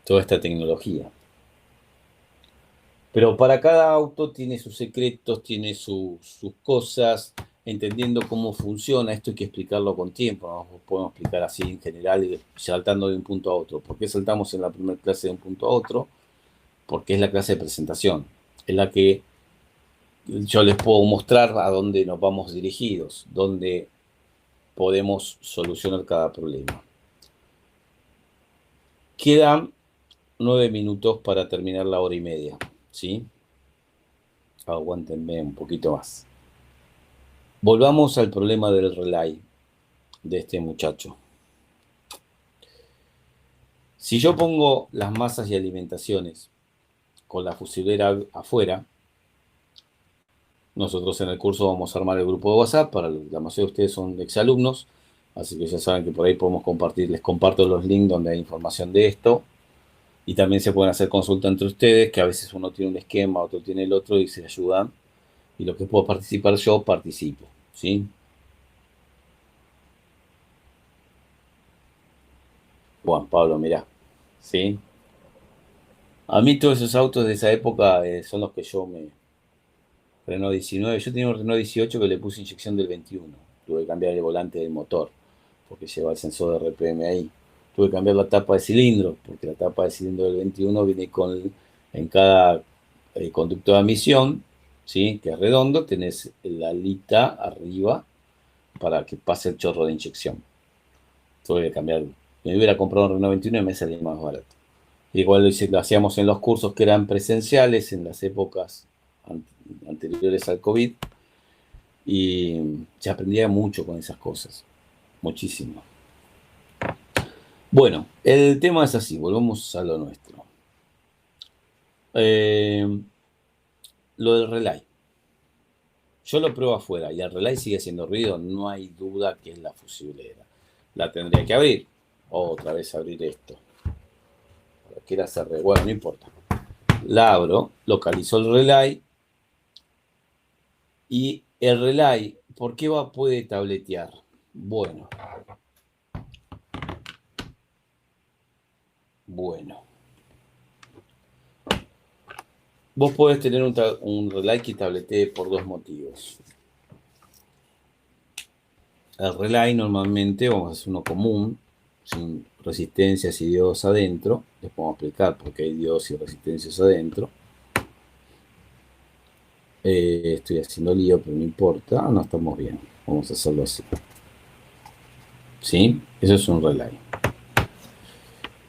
Toda esta tecnología. Pero para cada auto tiene sus secretos, tiene sus cosas, entendiendo cómo funciona. Esto hay que explicarlo con tiempo, no podemos explicar así en general y saltando de un punto a otro. ¿Por qué saltamos en la primera clase de un punto a otro? Porque es la clase de presentación, es la que yo les puedo mostrar a dónde nos vamos dirigidos, dónde podemos solucionar cada problema. Quedan 9 minutos para terminar la hora y media, ¿sí? Aguántenme un poquito más. Volvamos al problema del relay de este muchacho. Si yo pongo las masas y alimentaciones con la fusilera afuera, nosotros en el curso vamos a armar el grupo de WhatsApp, la mayoría de ustedes son exalumnos, así que ya saben que por ahí podemos compartir, les comparto los links donde hay información de esto, y también se pueden hacer consultas entre ustedes, que a veces uno tiene un esquema, otro tiene el otro, y se ayudan, y lo que puedo participar yo, participo, ¿sí? Juan Pablo, mirá, ¿sí? A mí todos esos autos de esa época son los que Renault 19, yo tenía un Renault 18 que le puse inyección del 21. Tuve que cambiar el volante del motor, porque lleva el sensor de RPM ahí. Tuve que cambiar la tapa de cilindro, porque la tapa de cilindro del 21 viene en cada conducto de admisión, ¿sí? Que es redondo, tenés la alita arriba para que pase el chorro de inyección. Tuve que cambiar. Me hubiera comprado un Renault 21 y me salía más barato. Igual lo hacíamos en los cursos que eran presenciales en las épocas anteriores al COVID, y se aprendía mucho con esas cosas, muchísimo. Bueno, el tema es así, volvemos a lo nuestro. Lo del relay. Yo lo pruebo afuera y el relay sigue haciendo ruido, no hay duda que es la fusilera. La tendría que abrir, otra vez abrir esto. Que era cerré, bueno, no importa. La abro, localizo el relay. Y el relay, ¿por qué puede tabletear? Bueno. Vos podés tener un relay que tabletee por dos motivos. El relay normalmente, vamos a hacer uno común, sin resistencias y diodos adentro. Les podemos explicar por qué hay diodos y resistencias adentro. Estoy haciendo lío, pero no importa. No, estamos bien. Vamos a hacerlo así. ¿Sí? Eso es un relay.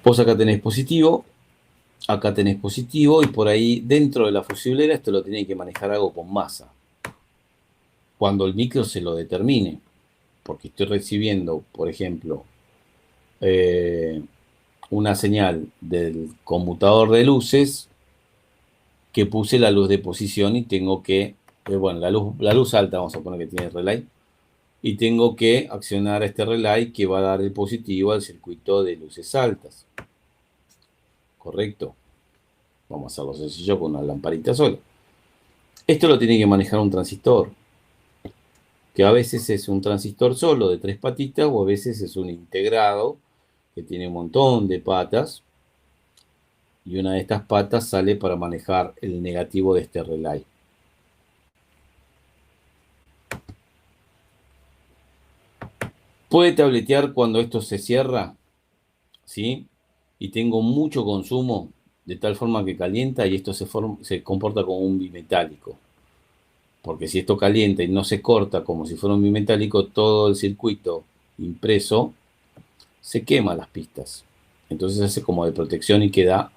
Vos acá tenés positivo, acá tenés positivo, y por ahí dentro de la fusiblera esto lo tiene que manejar algo con masa. Cuando el micro se lo determine, porque estoy recibiendo, por ejemplo, una señal del conmutador de luces que puse la luz de posición y tengo que, bueno, la luz alta, vamos a poner que tiene el relay, y tengo que accionar a este relay que va a dar el positivo al circuito de luces altas. ¿Correcto? Vamos a hacerlo sencillo con una lamparita sola. Esto lo tiene que manejar un transistor, que a veces es un transistor solo de 3 patitas o a veces es un integrado que tiene un montón de patas y una de estas patas sale para manejar el negativo de este relay. Puede tabletear cuando esto se cierra, ¿sí? Y tengo mucho consumo, de tal forma que calienta y esto se comporta como un bimetálico. Porque si esto calienta y no se corta como si fuera un bimetálico, todo el circuito impreso se quema las pistas. Entonces hace como de protección y queda,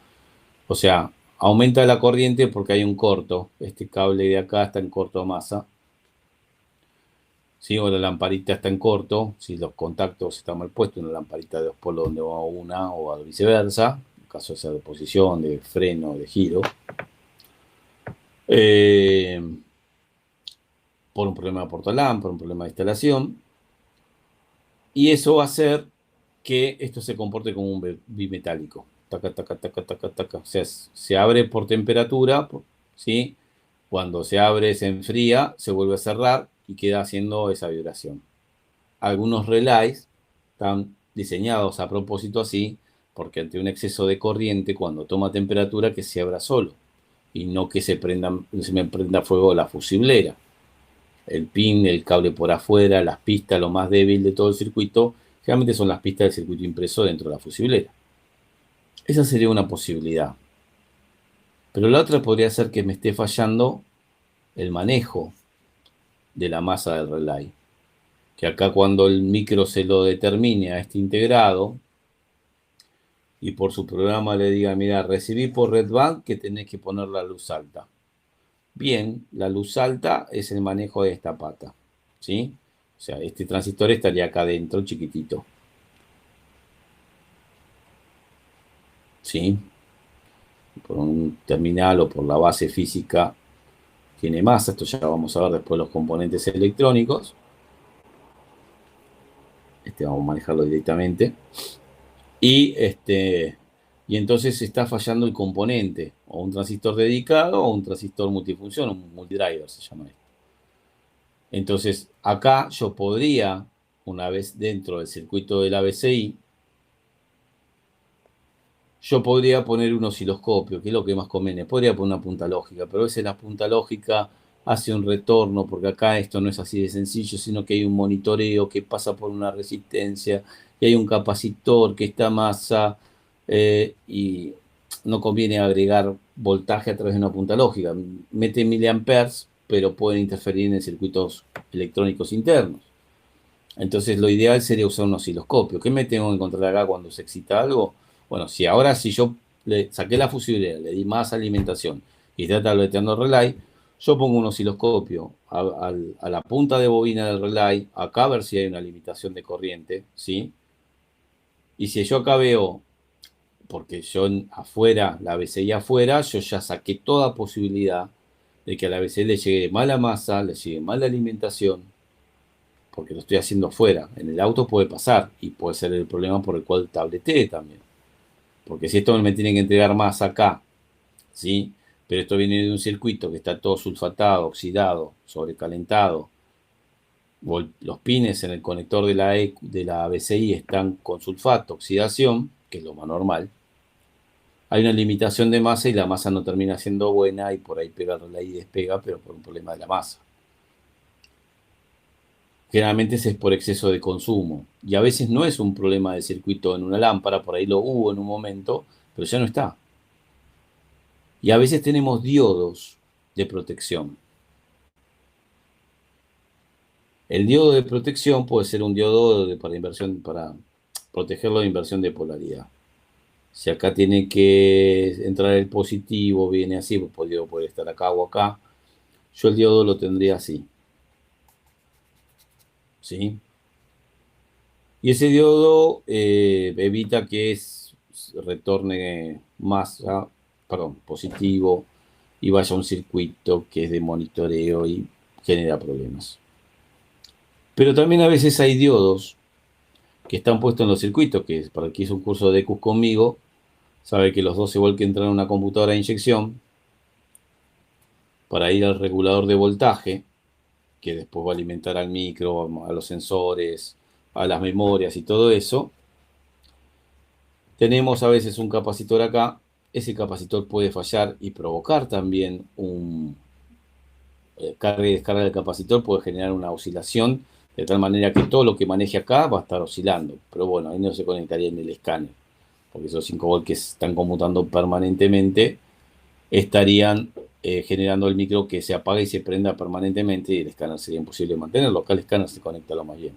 o sea, aumenta la corriente porque hay un corto. Este cable de acá está en corto masa. ¿Sí? O la lamparita está en corto, si los contactos están mal puestos, una lamparita de dos polos donde va una o viceversa, en caso sea de posición, de freno, de giro. Por un problema de portalam, por un problema de instalación. Y eso va a hacer que esto se comporte como un bimetálico. Taca, taca, taca, taca, taca. O sea, se abre por temperatura, ¿sí? Cuando se abre, se enfría, se vuelve a cerrar y queda haciendo esa vibración. Algunos relays están diseñados a propósito así, porque ante un exceso de corriente, cuando toma temperatura, que se abra solo y no que se me prenda fuego la fusiblera. El pin, el cable por afuera, las pistas, lo más débil de todo el circuito, generalmente son las pistas del circuito impreso dentro de la fusiblera. Esa sería una posibilidad. Pero la otra podría ser que me esté fallando el manejo de la masa del relay. Que acá cuando el micro se lo determine a este integrado y por su programa le diga, mira, recibí por red band que tenés que poner la luz alta. Bien, la luz alta es el manejo de esta pata, ¿sí? O sea, este transistor estaría acá adentro, chiquitito. ¿Sí? Por un terminal o por la base física tiene masa. Esto ya vamos a ver después los componentes electrónicos. Vamos a manejarlo directamente. Y entonces está fallando el componente, o un transistor dedicado, o un transistor multifunción, un multidriver se llama esto. Entonces, acá yo podría, una vez dentro del circuito del ABCI, yo podría poner un osciloscopio, que es lo que más conviene. Podría poner una punta lógica, pero a veces la punta lógica hace un retorno, porque acá esto no es así de sencillo, sino que hay un monitoreo que pasa por una resistencia, y hay un capacitor que está masa, y no conviene agregar voltaje a través de una punta lógica. Mete miliamperes, pero pueden interferir en circuitos electrónicos internos. Entonces lo ideal sería usar un osciloscopio. ¿Qué me tengo que encontrar acá cuando se excita algo? Bueno, si yo le saqué la fusibilidad, le di más alimentación y está tableteando el relay, yo pongo un osciloscopio a la punta de bobina del relay, acá a ver si hay una limitación de corriente, ¿sí? Y si yo acá veo, porque yo afuera, la BCI afuera, yo ya saqué toda posibilidad de que a la BCI le llegue mala masa, le llegue mala alimentación, porque lo estoy haciendo afuera. En el auto puede pasar y puede ser el problema por el cual tableteé también. Porque si esto me tiene que entregar más acá, ¿sí? Pero esto viene de un circuito que está todo sulfatado, oxidado, sobrecalentado. Los pines en el conector de la BCI están con sulfato, oxidación, que es lo más normal. Hay una limitación de masa y la masa no termina siendo buena y por ahí pega el relay y despega, pero por un problema de la masa. Generalmente es por exceso de consumo. Y a veces no es un problema de circuito en una lámpara, por ahí lo hubo en un momento, pero ya no está. Y a veces tenemos diodos de protección. El diodo de protección puede ser un diodo para protegerlo de inversión de polaridad. Si acá tiene que entrar el positivo, viene así, pues el diodo puede estar acá o acá. Yo el diodo lo tendría así. ¿Sí? Y ese diodo evita que retorne masa, positivo, y vaya a un circuito que es de monitoreo y genera problemas. Pero también a veces hay diodos que están puestos en los circuitos, que para el que hizo un curso de ECUS conmigo, sabe que los dos igual que entran en una computadora de inyección, para ir al regulador de voltaje, que después va a alimentar al micro, a los sensores, a las memorias y todo eso. Tenemos a veces un capacitor acá ese capacitor puede fallar y provocar también un carga y descarga del capacitor, puede generar una oscilación de tal manera que todo lo que maneje acá va a estar oscilando. Pero bueno, ahí no se conectaría en el escáner, porque esos 5 volts que se están conmutando permanentemente estarían generando el micro que se apaga y se prenda permanentemente, y el escáner sería imposible mantenerlo. Acá el escáner se conecta lo más bien.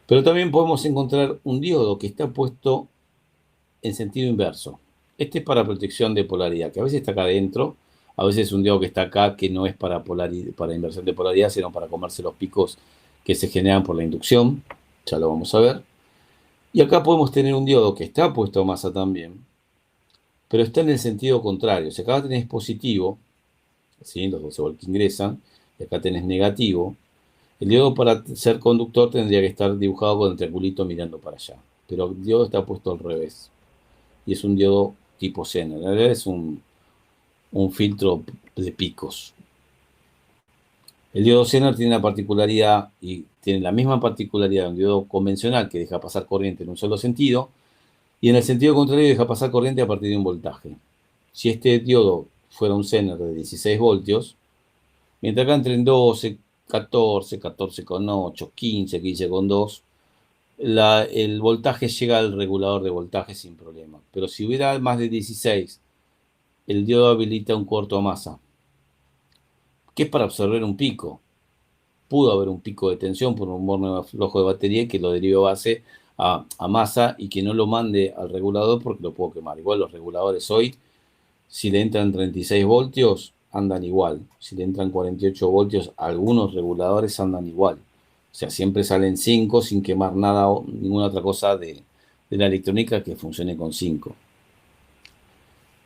Pero también podemos encontrar un diodo que está puesto en sentido inverso. Este es para protección de polaridad, que a veces está acá adentro, a veces es un diodo que está acá, que no es para inversión de polaridad, sino para comerse los picos que se generan por la inducción. Ya lo vamos a ver. Y acá podemos tener un diodo que está puesto a masa también, pero está en el sentido contrario. Si acá tenés positivo, ¿sí?, los 12 volts que ingresan, y acá tenés negativo, el diodo para ser conductor tendría que estar dibujado con el triangulito mirando para allá. Pero el diodo está puesto al revés. Y es un diodo tipo Zener. En realidad es un filtro de picos. El diodo Zener tiene una particularidad, y tiene la misma particularidad de un diodo convencional, que deja pasar corriente en un solo sentido, y en el sentido contrario deja pasar corriente a partir de un voltaje. Si este diodo fuera un Zener de 16 voltios, mientras acá entre en 12, 14, 14,8, 15, 15,2, el voltaje llega al regulador de voltaje sin problema. Pero si hubiera más de 16, el diodo habilita un corto a masa, que es para absorber un pico. Pudo haber un pico de tensión por un borne flojo de batería que lo derive base a masa y que no lo mande al regulador porque lo puedo quemar. Igual los reguladores hoy, si le entran 36 voltios, andan igual. Si le entran 48 voltios, algunos reguladores andan igual. O sea, siempre salen 5 sin quemar nada o ninguna otra cosa de la electrónica que funcione con 5.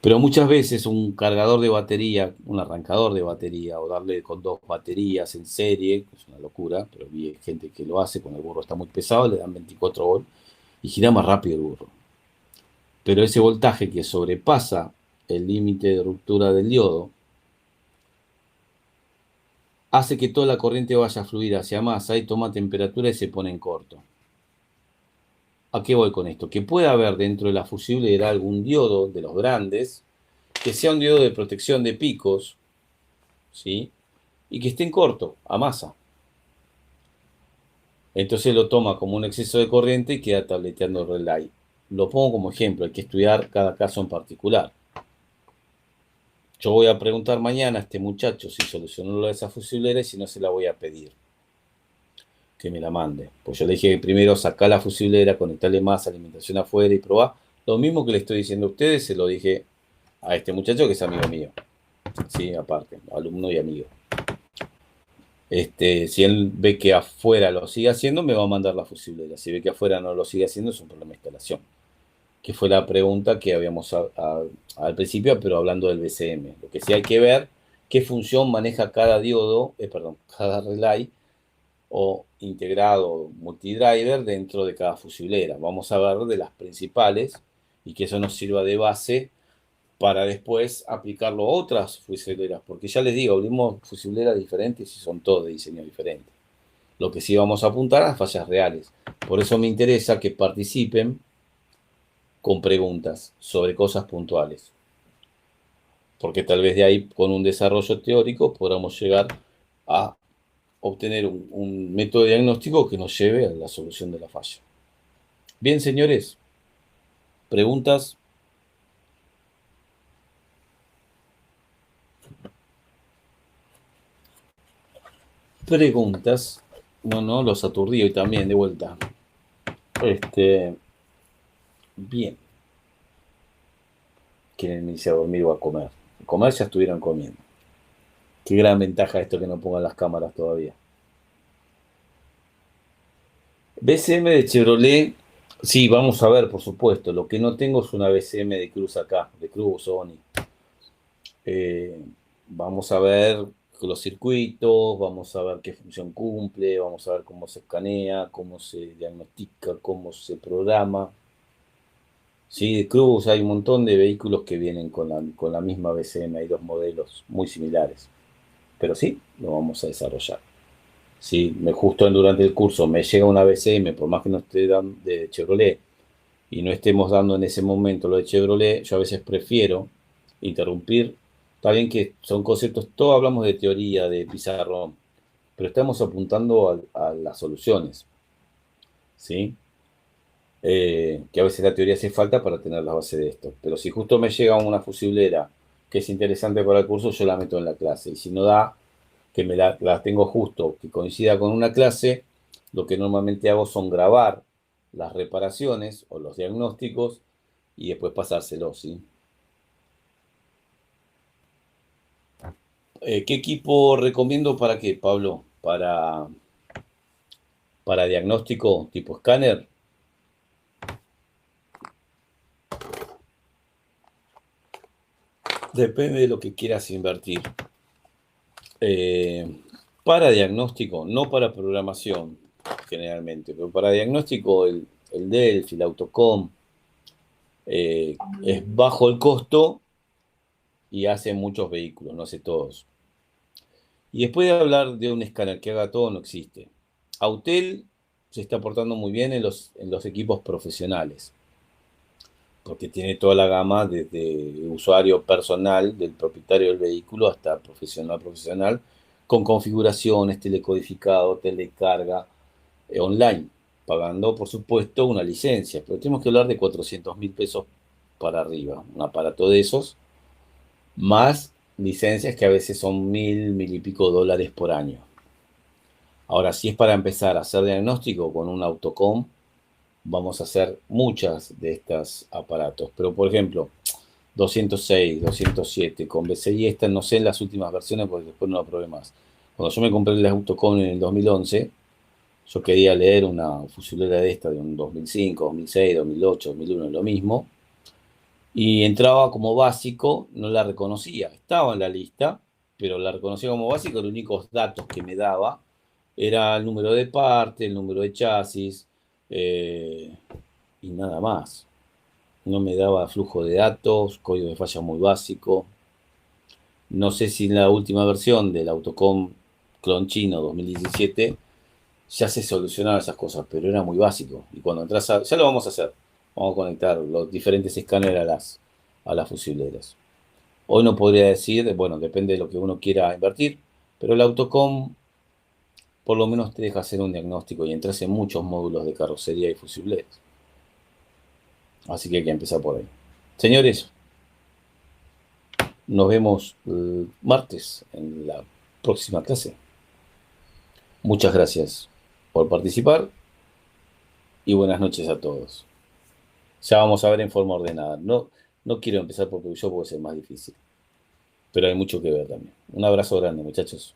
Pero muchas veces un cargador de batería, un arrancador de batería, o darle con 2 baterías en serie, que es una locura, pero vi gente que lo hace cuando el burro está muy pesado, le dan 24 volts y gira más rápido el burro. Pero ese voltaje que sobrepasa el límite de ruptura del diodo hace que toda la corriente vaya a fluir hacia masa y toma temperatura y se pone en corto. ¿A qué voy con esto? Que puede haber dentro de la fusible algún diodo de los grandes que sea un diodo de protección de picos, ¿sí?, y que esté en corto, a masa. Entonces lo toma como un exceso de corriente y queda tableteando el relay. Lo pongo como ejemplo, hay que estudiar cada caso en particular. Yo voy a preguntar mañana a este muchacho si solucionó lo de esa fusiblera y si no se la voy a pedir que me la mande. Pues yo le dije que primero sacar la fusiblera, conectarle más alimentación afuera y probar. Lo mismo que le estoy diciendo a ustedes, se lo dije a este muchacho que es amigo mío. Sí, aparte, alumno y amigo. Si él ve que afuera lo sigue haciendo, me va a mandar la fusiblera. Si ve que afuera no lo sigue haciendo, es un problema de instalación. Que fue la pregunta que habíamos al principio, pero hablando del BCM. Lo que sí hay que ver, qué función maneja cada diodo, cada relay o integrado multidriver dentro de cada fusiblera. Vamos a ver de las principales y que eso nos sirva de base para después aplicarlo a otras fusileras, porque ya les digo, abrimos fusileras diferentes y son todos de diseño diferente. Lo que sí vamos a apuntar a fallas reales. Por eso me interesa que participen con preguntas sobre cosas puntuales, porque tal vez de ahí, con un desarrollo teórico, podamos llegar a obtener un método de diagnóstico que nos lleve a la solución de la falla. Bien, señores, ¿preguntas? Preguntas. No, los aturdí hoy también, de vuelta. Bien. ¿Quieren irse a dormir o a comer? A comer ya estuvieron comiendo. Qué gran ventaja esto que no pongan las cámaras todavía. BCM de Chevrolet, sí, vamos a ver, por supuesto. Lo que no tengo es una BCM de Cruz acá, de Cruz, Sony. Vamos a ver los circuitos, vamos a ver qué función cumple, vamos a ver cómo se escanea, cómo se diagnostica, cómo se programa. Sí, de Cruz hay un montón de vehículos que vienen con la misma BCM, hay 2 modelos muy similares. Pero sí, lo vamos a desarrollar. Si justo durante el curso me llega una BCM, por más que no esté de Chevrolet, y no estemos dando en ese momento lo de Chevrolet, yo a veces prefiero interrumpir. Está bien que son conceptos, todos hablamos de teoría, de pizarrón, pero estamos apuntando a las soluciones, ¿sí? Que a veces la teoría hace falta para tener la base de esto. Pero si justo me llega una fusiblera que es interesante para el curso, yo la meto en la clase. Y si no da, que la tengo justo, que coincida con una clase, lo que normalmente hago son grabar las reparaciones o los diagnósticos y después pasárselos, ¿sí? ¿Qué equipo recomiendo para qué, Pablo? Para diagnóstico tipo escáner. Depende de lo que quieras invertir. Eh, para diagnóstico, no para programación, generalmente, pero para diagnóstico el Delphi, el Autocom, es bajo el costo y hace muchos vehículos, no hace todos. Y después de hablar de un escáner que haga todo, no existe. Autel se está portando muy bien en los equipos profesionales, porque tiene toda la gama desde usuario personal del propietario del vehículo hasta profesional, con configuraciones, telecodificado, telecarga, online, pagando por supuesto una licencia, pero tenemos que hablar de 400.000 pesos para arriba, un aparato de esos, más licencias que a veces son 1.000 y pico dólares por año. Ahora, si es para empezar a hacer diagnóstico con un Autocom, vamos a hacer muchas de estos aparatos, pero por ejemplo, 206, 207, con BCI, esta no sé en las últimas versiones porque después no la probé más. Cuando yo me compré el Autocom en el 2011, yo quería leer una fusilera de esta de un 2005, 2006, 2008, 2001, lo mismo, y entraba como básico, no la reconocía, estaba en la lista, pero la reconocía como básico, los únicos datos que me daba era el número de parte, el número de chasis, eh, y nada más. No me daba flujo de datos, código de falla muy básico. No sé si en la última versión del Autocom Clon Chino 2017 ya se solucionaban esas cosas, pero era muy básico. Y cuando entras ya lo vamos a hacer. Vamos a conectar los diferentes escáneres a las fusileras. Hoy no podría decir, bueno, depende de lo que uno quiera invertir, pero el Autocom por lo menos te deja hacer un diagnóstico y entras en muchos módulos de carrocería y fusileras. Así que hay que empezar por ahí. Señores, nos vemos el martes en la próxima clase. Muchas gracias por participar y buenas noches a todos. Ya vamos a ver en forma ordenada. No, no quiero empezar por Peugeot porque es el más difícil, pero hay mucho que ver también. Un abrazo grande, muchachos.